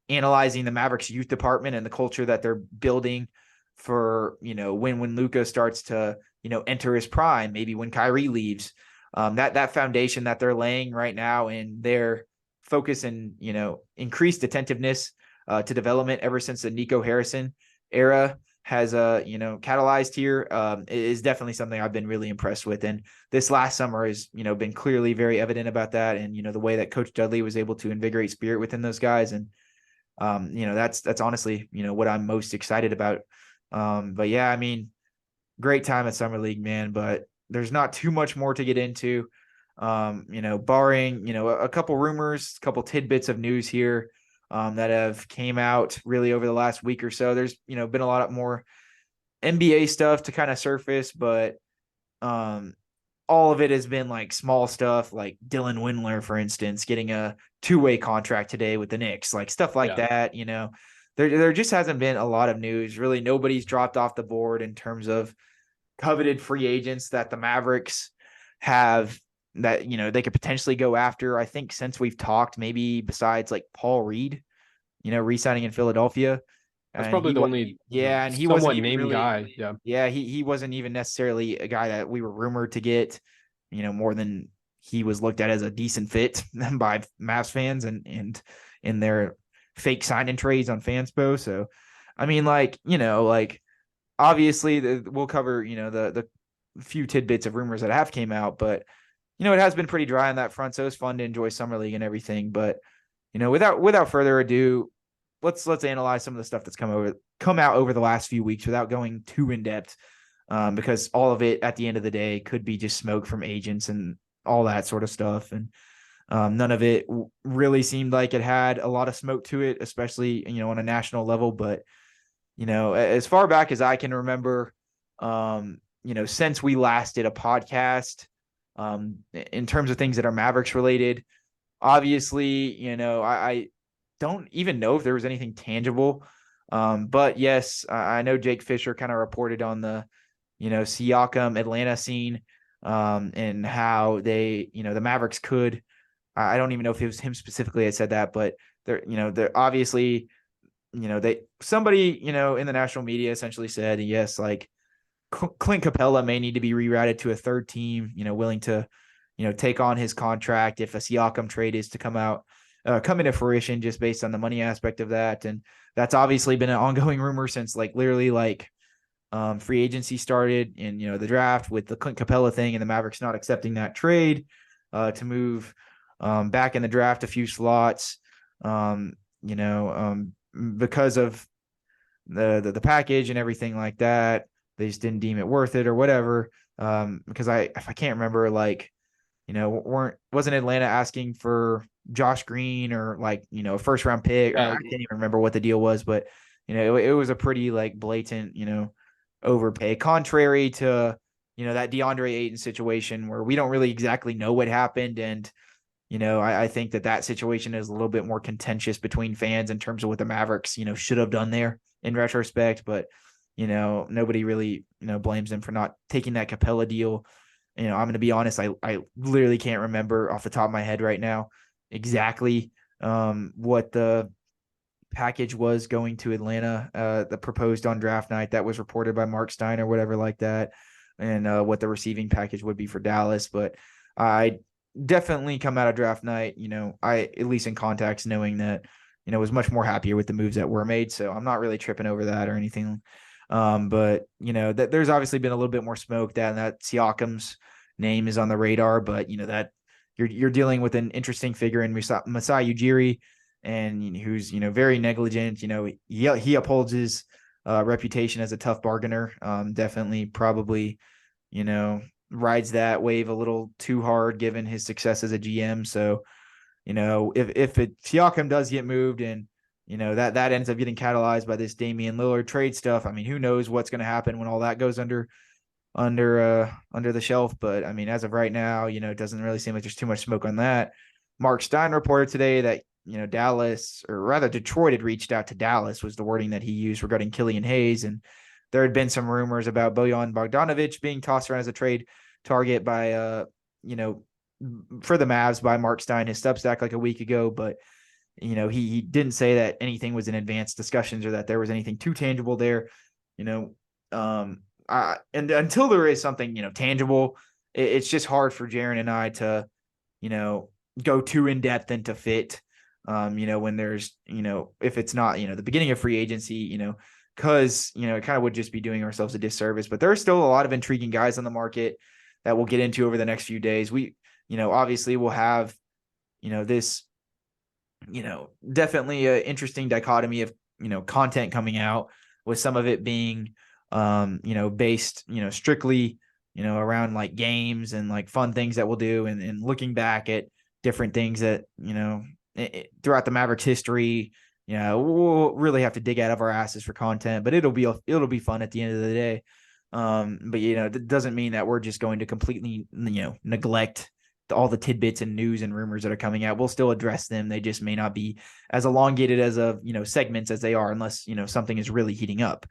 analyzing the Mavericks youth department and the culture that they're building for, when Luka starts to, enter his prime, maybe when Kyrie leaves, that foundation that they're laying right now, and their focus and, increased attentiveness to development ever since the Nico Harrison era has catalyzed here is definitely something I've been really impressed with. And this last summer has, been clearly very evident about that. And, the way that Coach Dudley was able to invigorate spirit within those guys. And, that's honestly, what I'm most excited about. But yeah, I mean, great time at Summer League, man, but there's not too much more to get into, barring, a couple rumors, a couple tidbits of news here that have came out really over the last week or so. There's, been a lot more NBA stuff to kind of surface, but all of it has been like small stuff, like Dylan Windler, for instance, getting a 2-way contract today with the Knicks, like stuff like that. There just hasn't been a lot of news. Really, nobody's dropped off the board in terms of coveted free agents that the Mavericks have that, they could potentially go after. I think since we've talked, maybe besides like Paul Reed, re-signing in Philadelphia. That's probably the only and he somewhat wasn't named really, guy. Yeah. He wasn't even necessarily a guy that we were rumored to get, more than he was looked at as a decent fit by Mavs fans and in their fake sign and trades on Fanspo. So, I mean, obviously we'll cover, the few tidbits of rumors that have came out, but, it has been pretty dry on that front. So it's fun to enjoy Summer League and everything. But, without further ado, let's analyze some of the stuff that's come out over the last few weeks without going too in depth, because all of it at the end of the day could be just smoke from agents and all that sort of stuff. And none of it really seemed like it had a lot of smoke to it, especially, on a national level. But, as far back as I can remember, since we last did a podcast, in terms of things that are Mavericks related. Obviously, I don't even know if there was anything tangible. But yes, I know Jake Fisher kind of reported on the, Siakam Atlanta scene, and how they, the Mavericks could, I don't even know if it was him specifically that said that, but they're obviously, somebody, in the national media essentially said, yes, like Clint Capella may need to be rerouted to a third team, willing to, take on his contract if a Siakam trade is to come into fruition, just based on the money aspect of that. And that's obviously been an ongoing rumor since literally free agency started in, the draft, with the Clint Capella thing and the Mavericks not accepting that trade to move back in the draft a few slots, because of the package and everything like that. They just didn't deem it worth it or whatever. Because if I can't remember, wasn't Atlanta asking for Josh Green or a first round pick? I can't even remember what the deal was, but it was a pretty blatant, overpay, contrary to, that DeAndre Ayton situation where we don't really exactly know what happened. And, I think that situation is a little bit more contentious between fans in terms of what the Mavericks, should have done there in retrospect. But, nobody really, blames them for not taking that Capella deal. I'm going to be honest, I literally can't remember off the top of my head right now exactly what the package was going to Atlanta, the proposed on draft night that was reported by Mark Stein or whatever like that, and what the receiving package would be for Dallas. But I definitely come out of draft night, I, at least in context, knowing that, was much more happier with the moves that were made. So I'm not really tripping over that or anything. But that there's obviously been a little bit more smoke that Siakam's name is on the radar, but that you're dealing with an interesting figure in Masai Ujiri, and who's, very negligent. He upholds his reputation as a tough bargainer. Definitely probably, rides that wave a little too hard given his success as a GM. So, if Siakam does get moved and, that ends up getting catalyzed by this Damian Lillard trade stuff, I mean, who knows what's going to happen when all that goes under the shelf. But I mean, as of right now, it doesn't really seem like there's too much smoke on that. Mark Stein reported today that, Dallas, or rather Detroit, had reached out to Dallas, was the wording that he used regarding Killian Hayes. And there had been some rumors about Bojan Bogdanovic being tossed around as a trade target by, for the Mavs by Mark Stein, his Substack, a week ago. But, he didn't say that anything was in advanced discussions or that there was anything too tangible there, and until there is something, tangible, it's just hard for Jaren and I to, go too in depth into fit, when there's, if it's not, the beginning of free agency, because, it kind of would just be doing ourselves a disservice. But there are still a lot of intriguing guys on the market that we'll get into over the next few days. We, obviously we'll have, this, definitely an interesting dichotomy of, content coming out, with some of it being, based, strictly, around games and fun things that we'll do, and looking back at different things that, throughout the Mavericks history. We'll really have to dig out of our asses for content, but it'll be fun at the end of the day. But that doesn't mean that we're just going to completely, neglect all the tidbits and news and rumors that are coming out. We'll still address them. They just may not be as elongated as segments as they are, unless, something is really heating up.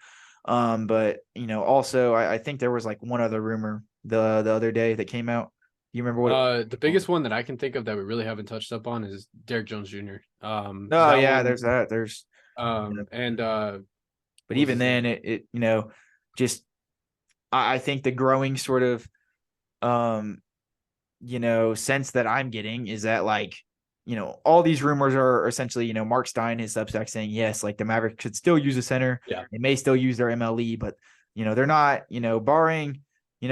But also I think there was one other rumor the other day that came out. You remember what? The biggest one that I can think of that we really haven't touched up on is Derrick Jones Jr. There's that. There's but even then, it just I think the growing sort of sense that I'm getting is that all these rumors are essentially, Mark Stein, his Substack, saying yes, the Mavericks could still use a center. Yeah. They may still use their MLE, but they're not, barring,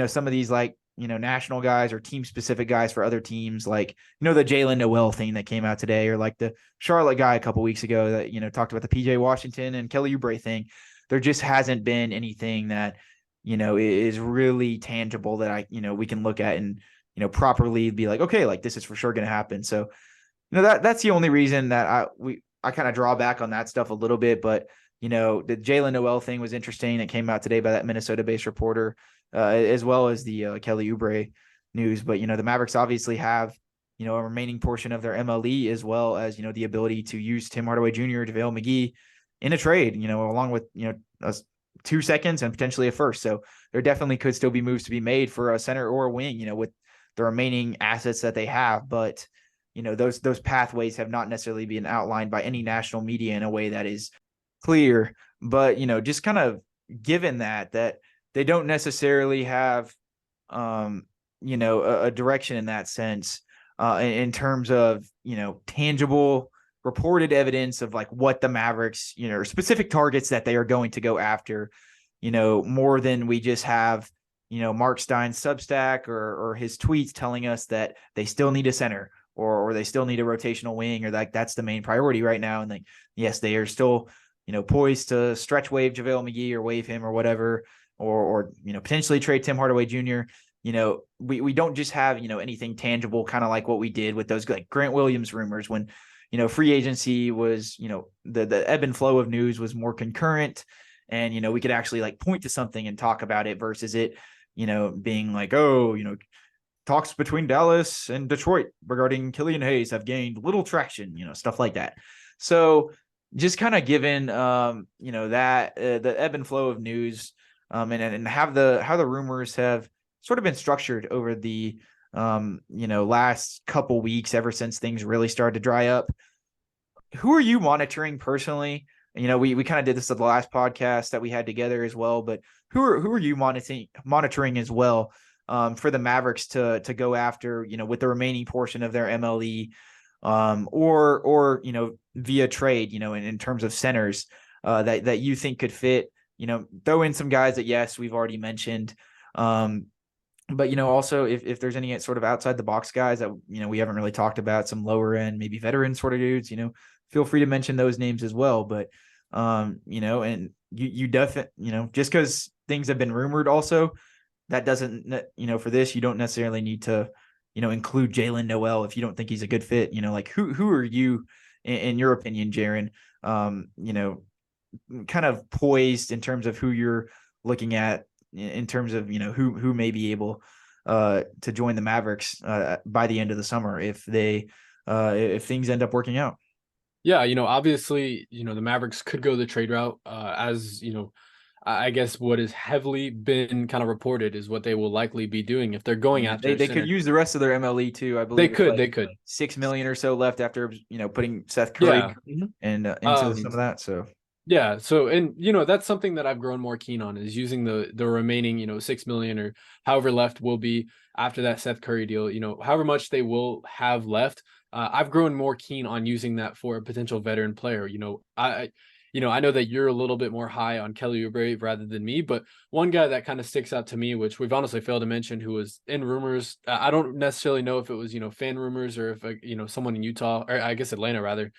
some of these national guys or team specific guys for other teams, the Jalen Noel thing that came out today, or the Charlotte guy a couple weeks ago that, talked about the PJ Washington and Kelly Oubre thing. There just hasn't been anything that, is really tangible that we can look at and, properly be okay, this is for sure going to happen. So, that's the only reason that I kind of draw back on that stuff a little bit. But, the Jalen Noel thing was interesting. It came out today by that Minnesota-based reporter, as well as the Kelly Oubre news. But, the Mavericks obviously have, a remaining portion of their MLE, as well as, the ability to use Tim Hardaway Jr., JaVale McGee in a trade, along with, 2 seconds and potentially a first. So there definitely could still be moves to be made for a center or a wing, with the remaining assets that they have. But, those pathways have not necessarily been outlined by any national media in a way that is clear. But, just kind of given that they don't necessarily have, a direction in that sense, in terms of, tangible reported evidence of like what the Mavericks, or specific targets that they are going to go after, more than we just have, Mark Stein's Substack or his tweets telling us that they still need a center or they still need a rotational wing, or like that's the main priority right now. And like, yes, they are still, poised to stretch wave JaVale McGee or waive him or whatever, or potentially trade Tim Hardaway Jr. We don't just have, anything tangible, kind of like what we did with those like Grant Williams rumors when, free agency was, the ebb and flow of news was more concurrent, and, we could actually like point to something and talk about it versus it, being like, oh, talks between Dallas and Detroit regarding Killian Hayes have gained little traction, stuff like that. So just kind of given, that the ebb and flow of news, and how the rumors have sort of been structured over the, last couple weeks, ever since things really started to dry up. Who are you monitoring personally? We kind of did this at the last podcast that we had together as well, but who are you monitoring as well, for the Mavericks to go after, with the remaining portion of their MLE, or via trade, in terms of centers, that you think could fit, throw in some guys that, yes, we've already mentioned. But, also if there's any sort of outside the box guys that, we haven't really talked about, some lower end, maybe veteran sort of dudes, feel free to mention those names as well. But, and you definitely, just because things have been rumored also, that doesn't, for this, you don't necessarily need to, include Jalen Noel if you don't think he's a good fit. Like who are you, in your opinion, Jaren, kind of poised in terms of who you're looking at in terms of, who may be able to join the Mavericks by the end of the summer if things end up working out. Yeah, obviously, the Mavericks could go the trade route, as, I guess what is heavily been kind of reported is what they will likely be doing if they're going after. They could use the rest of their MLE too. I believe they could $6 million or so left after, putting Seth Curry and into some of that. So yeah. So, and, that's something that I've grown more keen on is using the remaining, $6 million or however left will be after that Seth Curry deal, however much they will have left. I've grown more keen on using that for a potential veteran player. I know that you're a little bit more high on Kelly Oubre rather than me, but one guy that kind of sticks out to me, which we've honestly failed to mention, who was in rumors. I don't necessarily know if it was, fan rumors or if, someone in Utah, or I guess Atlanta rather,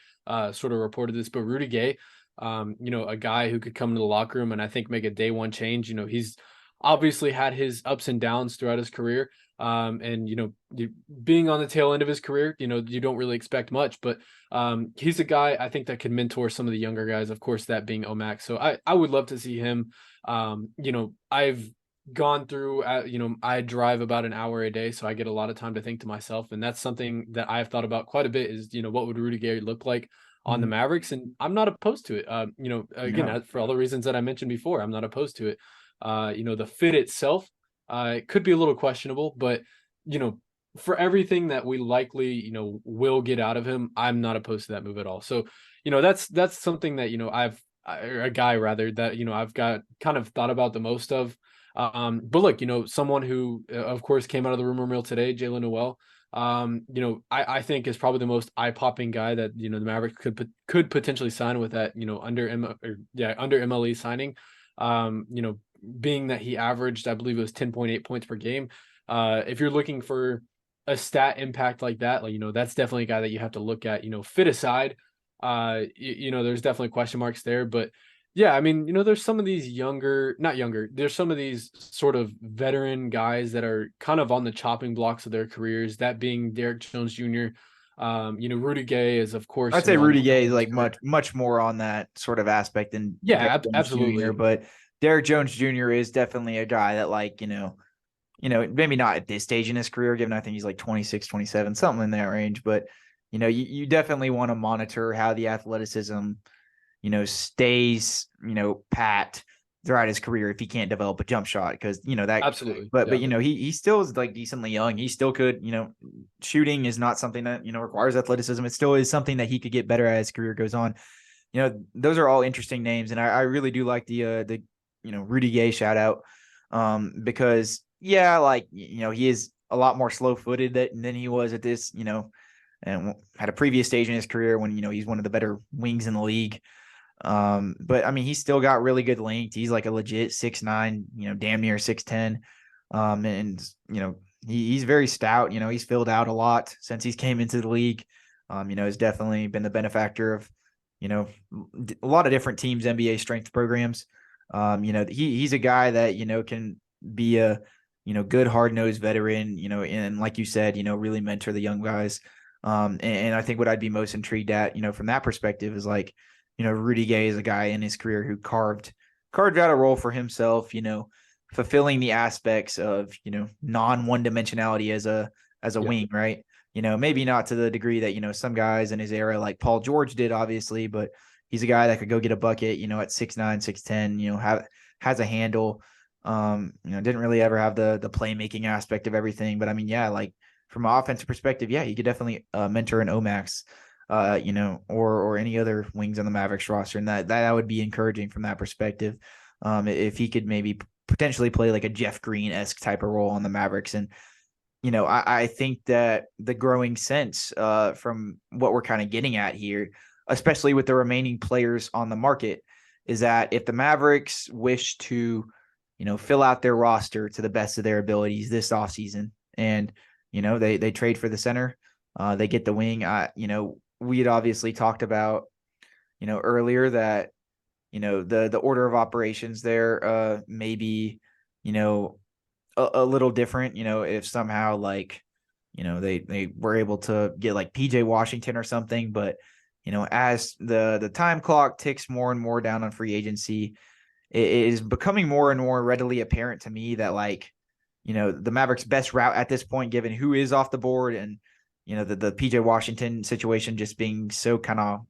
sort of reported this, but Rudy Gay, a guy who could come into the locker room and I think make a day one change. He's obviously had his ups and downs throughout his career. And, being on the tail end of his career, you don't really expect much, but he's a guy I think that could mentor some of the younger guys, of course, that being Omax. So I would love to see him. I've gone through, I drive about an hour a day, so I get a lot of time to think to myself. And that's something that I've thought about quite a bit is, what would Rudy Gay look like on the Mavericks? And I'm not opposed to it. Again, for all the reasons that I mentioned before, I'm not opposed to it. The fit itself, it could be a little questionable, but, for everything that we likely, will get out of him, I'm not opposed to that move at all. So, that's something that, a guy rather that, I've got kind of thought about the most of. But look, someone who, of course, came out of the rumor mill today, Jalen Noel, I think is probably the most eye-popping guy that, the Mavericks could potentially sign with that, under MLE signing. Being that he averaged, I believe it was 10.8 points per game. If you're looking for a stat impact like that, that's definitely a guy that you have to look at, fit aside. There's definitely question marks there, but yeah, I mean, there's some of these there's some of these sort of veteran guys that are kind of on the chopping blocks of their careers, that being Derrick Jones Jr., Rudy Gay is, of course, I'd say on Rudy the Gay is young like side. much more on that sort of aspect than Yeah, Derrick Jones Jr. absolutely. But Derrick Jones Jr. is definitely a guy that, like, maybe not at this stage in his career, given I think he's like 26, 27, something in that range. But, you definitely want to monitor how the athleticism, stays, pat throughout his career if he can't develop a jump shot, because that. Absolutely. But Yeah. he still is like decently young. He still could, shooting is not something that requires athleticism. It still is something that he could get better as his career goes on. Those are all interesting names, and I really do like the Rudy Gay shout out, because like he is a lot more slow footed than he was at this, and had a previous stage in his career when he's one of the better wings in the league. But I mean, he's still got really good length. He's like a legit 6'9", damn near 6'10". And he's very stout. He's filled out a lot since he's came into the league. Has definitely been the benefactor of, a lot of different teams, NBA strength programs. He's a guy that, can be a, good hard-nosed veteran, and like you said, really mentor the young guys. And I think what I'd be most intrigued at, from that perspective is like, Rudy Gay is a guy in his career who carved out a role for himself, fulfilling the aspects of, non-one dimensionality as a wing, right? Maybe not to the degree that, some guys in his era, like Paul George did, obviously, but he's a guy that could go get a bucket, at 6'9", 6'10", has a handle. Didn't really ever have the playmaking aspect of everything. But I mean, yeah, like from an offensive perspective, yeah, he could definitely mentor an Omax, or any other wings on the Mavericks roster. And that would be encouraging from that perspective. If he could maybe potentially play like a Jeff Green-esque type of role on the Mavericks. And, I think that the growing sense from what we're kind of getting at here, especially with the remaining players on the market, is that if the Mavericks wish to, fill out their roster to the best of their abilities this offseason, and, they trade for the center, they get the wing. We had obviously talked about, earlier that, the order of operations there maybe, a little different, if somehow like, they were able to get like PJ Washington or something. But, as the time clock ticks more and more down on free agency, it is becoming more and more readily apparent to me that, like, the Mavericks' best route at this point, given who is off the board and, the PJ Washington situation just being so kind of,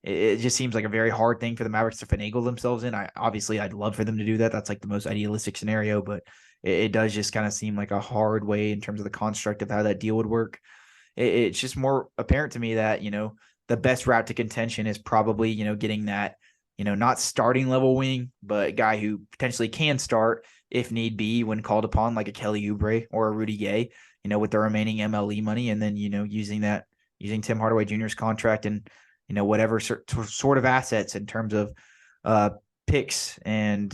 it just seems like a very hard thing for the Mavericks to finagle themselves in. I'd love for them to do that. That's like the most idealistic scenario, but it does just kind of seem like a hard way in terms of the construct of how that deal would work. It's just more apparent to me that, the best route to contention is probably, getting that, not starting level wing, but a guy who potentially can start if need be when called upon, like a Kelly Oubre or a Rudy Gay, with the remaining MLE money. And then, using Tim Hardaway Jr.'s contract and, whatever sort of assets in terms of picks and,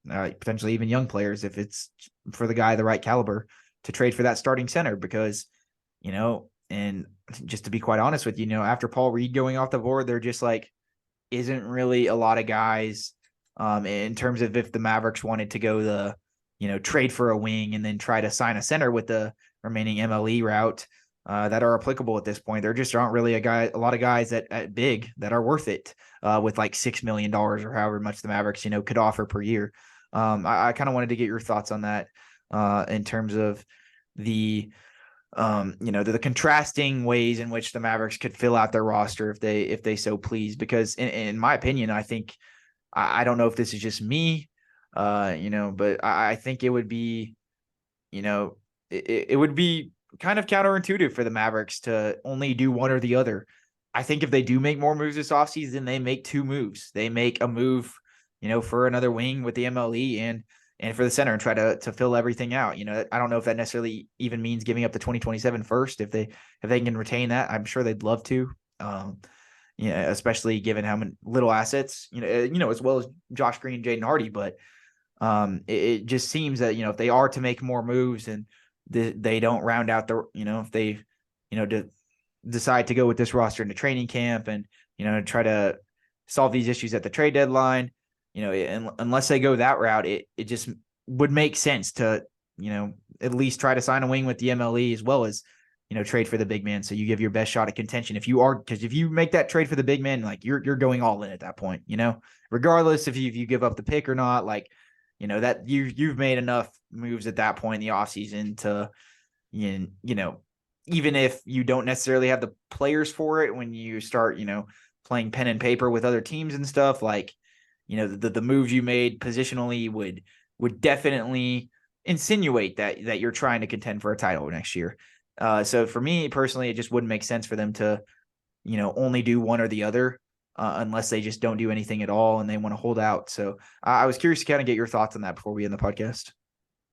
potentially even young players, if it's for the guy, the right caliber, to trade for that starting center. Because, and just to be quite honest with you, after Paul Reed going off the board, there just like isn't really a lot of guys in terms of if the Mavericks wanted to go the, trade for a wing and then try to sign a center with the remaining MLE route that are applicable at this point. There just aren't really a lot of guys at big that are worth it with like $6 million or however much the Mavericks, could offer per year. I kind of wanted to get your thoughts on that in terms of the, the contrasting ways in which the Mavericks could fill out their roster if they so please. Because in my opinion, I think, I don't know if this is just me, but I think it would be, it would be kind of counterintuitive for the Mavericks to only do one or the other. I think if they do make more moves this offseason, they make two moves. They make a move, for another wing with the MLE and for the center, and try to fill everything out. I don't know if that necessarily even means giving up the 2027 first. If they can retain that, I'm sure they'd love to. Especially given how many little assets, as well as Josh Green and Jaden Hardy. But it just seems that, if they are to make more moves and they don't round out the, if they, decide to go with this roster into training camp and, try to solve these issues at the trade deadline, unless they go that route, it just would make sense to, at least try to sign a wing with the MLE as well as trade for the big man. So you give your best shot at contention. Because if you make that trade for the big man, like you're going all in at that point, regardless if you give up the pick or not, like, that you've made enough moves at that point in the offseason to, even if you don't necessarily have the players for it, when you start, playing pen and paper with other teams and stuff, like, the moves you made positionally would definitely insinuate that you're trying to contend for a title next year. So for me personally, it just wouldn't make sense for them to, only do one or the other, unless they just don't do anything at all and they want to hold out. So I was curious to kind of get your thoughts on that before we end the podcast.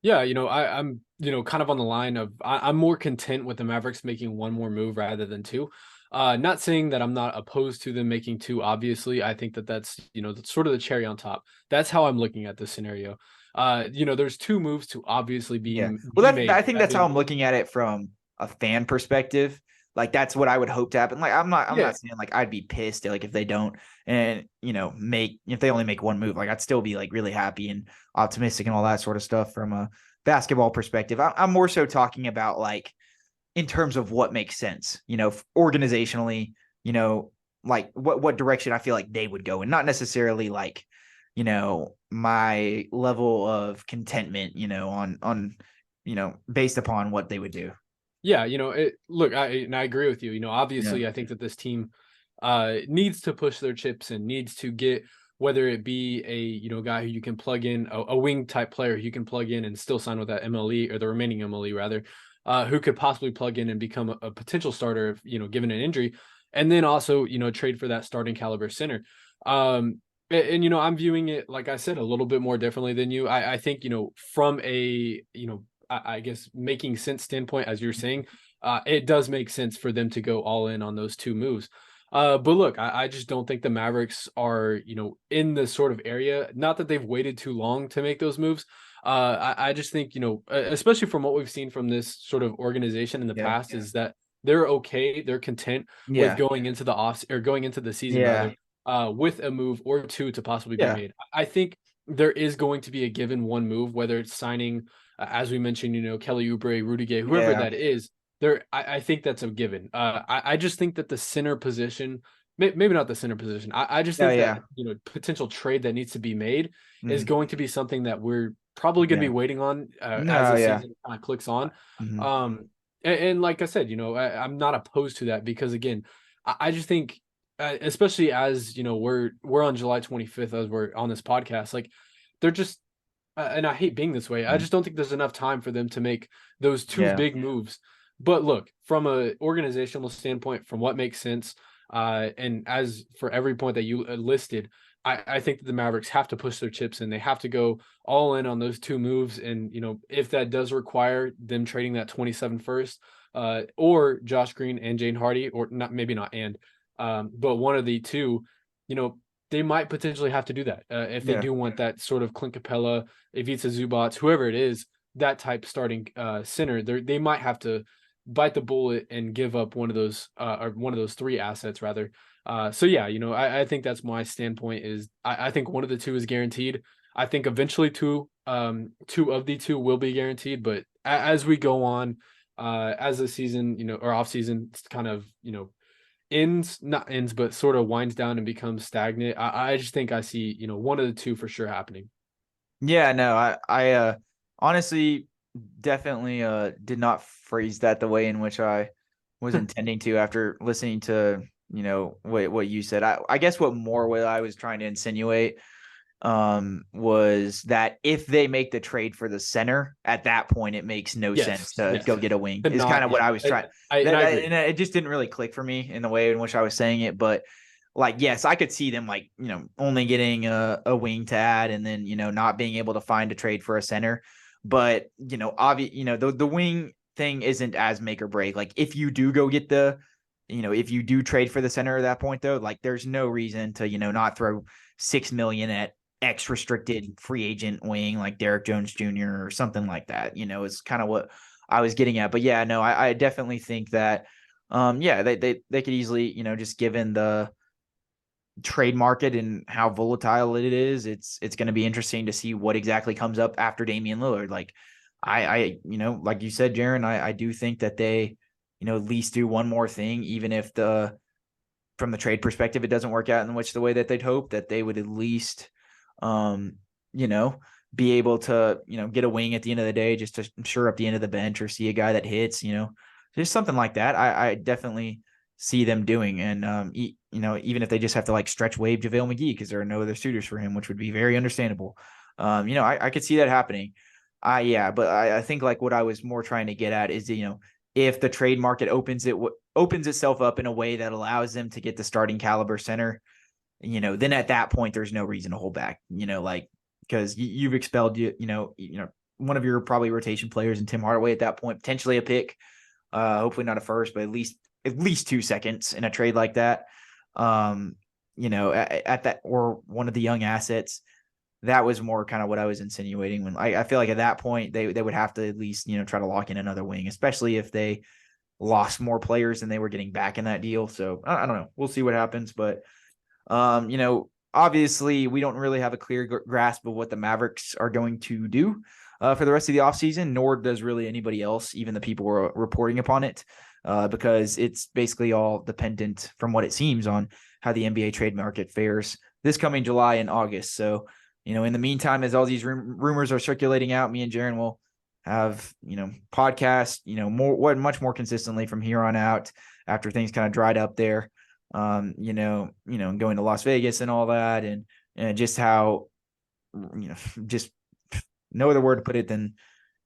Yeah, I'm kind of on the line of I'm more content with the Mavericks making one more move rather than two. Not saying that I'm not opposed to them making two. Obviously, I think that's that's sort of the cherry on top. That's how I'm looking at this scenario. There's two moves to obviously be made. I think that's how I'm looking at it from a fan perspective. Like, that's what I would hope to happen. Like, I'm not saying like I'd be pissed like if they don't, and if they only make one move, like I'd still be like really happy and optimistic and all that sort of stuff from a basketball perspective. I'm more so talking about like in terms of what makes sense, organizationally, like what direction I feel like they would go, and not necessarily like, my level of contentment, on based upon what they would do. Yeah, look, I agree with you. Obviously, yeah. I think that this team needs to push their chips and needs to get, whether it be a guy who you can plug in, a wing type player who you can plug in and still sign with that MLE, or the remaining MLE rather, who could possibly plug in and become a potential starter if given an injury, and then also trade for that starting caliber center. And I'm viewing it, like I said, a little bit more differently than you. I think from a I guess making sense standpoint, as you're saying, it does make sense for them to go all in on those two moves. But look, I just don't think the Mavericks are, in this sort of area. Not that they've waited too long to make those moves. I just think, especially from what we've seen from this sort of organization in the past, is that they're okay, they're content with going into the season rather, with a move or two to possibly be made. I think there is going to be a given one move, whether it's signing, as we mentioned, Kelly Oubre, Rudy Gay, whoever that is. I think that's a given. I just think that the center position, maybe not the center position. I just think that potential trade that needs to be made is going to be something that we're probably going to be waiting on as the season kind of clicks on. And like I said, I'm not opposed to that, because again, I just think, especially as we're on July 25th as we're on this podcast, like they're just. And I hate being this way. I just don't think there's enough time for them to make those two big moves. But look, from an organizational standpoint, from what makes sense, and as for every point that you listed, I think that the Mavericks have to push their chips in. They have to go all in on those two moves. And, if that does require them trading that 27 first, or Josh Green and Jane Hardy, or not, maybe not but one of the two, they might potentially have to do that if they do want that sort of Clint Capella, Ivica Zubac, whoever it is, that type starting center. They might have to bite the bullet and give up one of those or one of those three assets rather. So yeah, I think that's my standpoint. Is I think one of the two is guaranteed. I think eventually two of the two will be guaranteed, but as we go on, as the season, or off season kind of, not ends, but sort of winds down and becomes stagnant, I just think I see, one of the two for sure happening. Yeah, no, I honestly definitely did not phrase that the way in which I was intending to after listening to, what you said. I guess what I was trying to insinuate was that if they make the trade for the center, at that point it makes no sense to go get a wing. Is kind of what I was trying. And it just didn't really click for me in the way in which I was saying it. But like, yes, I could see them like, only getting a wing to add, and then, not being able to find a trade for a center. But, the wing thing isn't as make or break. Like, if you do go get if you do trade for the center at that point, though, like there's no reason to, not throw $6 million at X restricted free agent wing like Derrick Jones Jr. or something like that. It's kind of what I was getting at. But yeah, no, I definitely think that, they could easily, just given the trade market and how volatile it is, it's going to be interesting to see what exactly comes up after Damian Lillard. Like I like you said, Jaren, I do think that they, at least do one more thing, even if from the trade perspective, it doesn't work out in the way that they'd hope, that they would at least, be able to, get a wing at the end of the day, just to shore up the end of the bench, or see a guy that hits, just something like that. I definitely see them doing. And, even if they just have to like stretch waive JaVale McGee because there are no other suitors for him, which would be very understandable. I could see that happening. But I think like what I was more trying to get at is, if the trade market opens itself up in a way that allows them to get the starting caliber center, then at that point, there's no reason to hold back, because you've expelled, one of your probably rotation players in Tim Hardaway at that point, potentially a pick, hopefully not a first, but at least 2 seconds in a trade like that. At that, or one of the young assets. That was more kind of what I was insinuating, when I feel like at that point they would have to at least, try to lock in another wing, especially if they lost more players than they were getting back in that deal. So I don't know. We'll see what happens. But, obviously we don't really have a clear grasp of what the Mavericks are going to do for the rest of the offseason, nor does really anybody else, even the people who are reporting upon it, because it's basically all dependent, from what it seems, on how the NBA trade market fares this coming July and August. So, in the meantime, as all these rumors are circulating out, me and Jaren will have, podcasts, much more consistently from here on out, after things kind of dried up there, going to Las Vegas and all that. And just how, just no other word to put it than,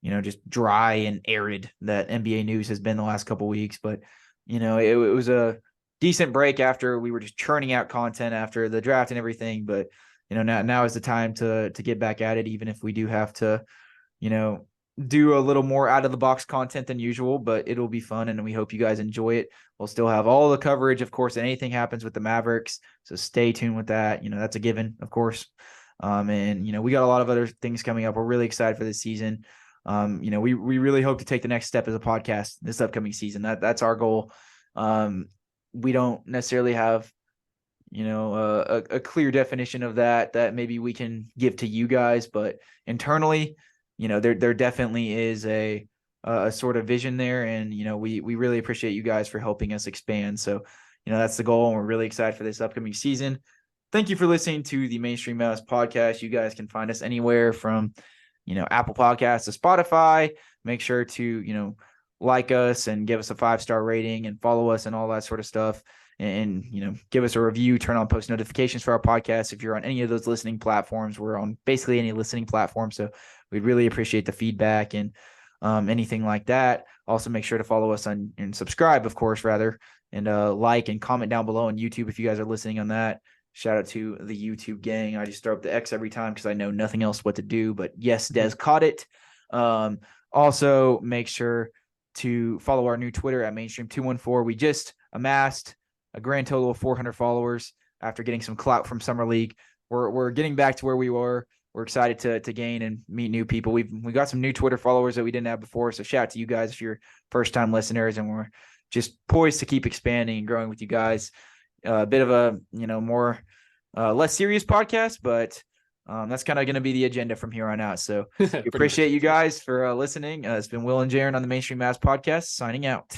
just dry and arid that NBA news has been the last couple of weeks. But, it was a decent break after we were just churning out content after the draft and everything. But, now is the time to get back at it, even if we do have to, do a little more out of the box content than usual, but it'll be fun. And we hope you guys enjoy it. We'll still have all the coverage, of course, and anything happens with the Mavericks. So stay tuned with that. That's a given, of course. And we got a lot of other things coming up. We're really excited for this season. We really hope to take the next step as a podcast this upcoming season. That's our goal. We don't necessarily have, a clear definition of that maybe we can give to you guys, but internally, there definitely is a sort of vision there. And, we really appreciate you guys for helping us expand. So, that's the goal. And we're really excited for this upcoming season. Thank you for listening to the Mainstream Mavs podcast. You guys can find us anywhere from, Apple Podcasts to Spotify. Make sure to, like us and give us a 5-star rating and follow us and all that sort of stuff. And, give us a review, turn on post notifications for our podcast. If you're on any of those listening platforms, we're on basically any listening platform. So we'd really appreciate the feedback and anything like that. Also, make sure to follow us on and subscribe, of course, rather, and like and comment down below on YouTube if you guys are listening on that. Shout out to the YouTube gang. I just throw up the X every time because I know nothing else what to do. But yes, Des caught it. Also, make sure to follow our new Twitter at Mainstream214. We just amassed a grand total of 400 followers after getting some clout from Summer League. We're getting back to where we were. We're excited to gain and meet new people. We got some new Twitter followers that we didn't have before. So shout out to you guys if you're first time listeners, and we're just poised to keep expanding and growing with you guys. A bit of a, more less serious podcast, but that's kind of going to be the agenda from here on out. So we appreciate you guys for listening. It's been Will and Jaren on the Mainstream Mavs podcast, signing out.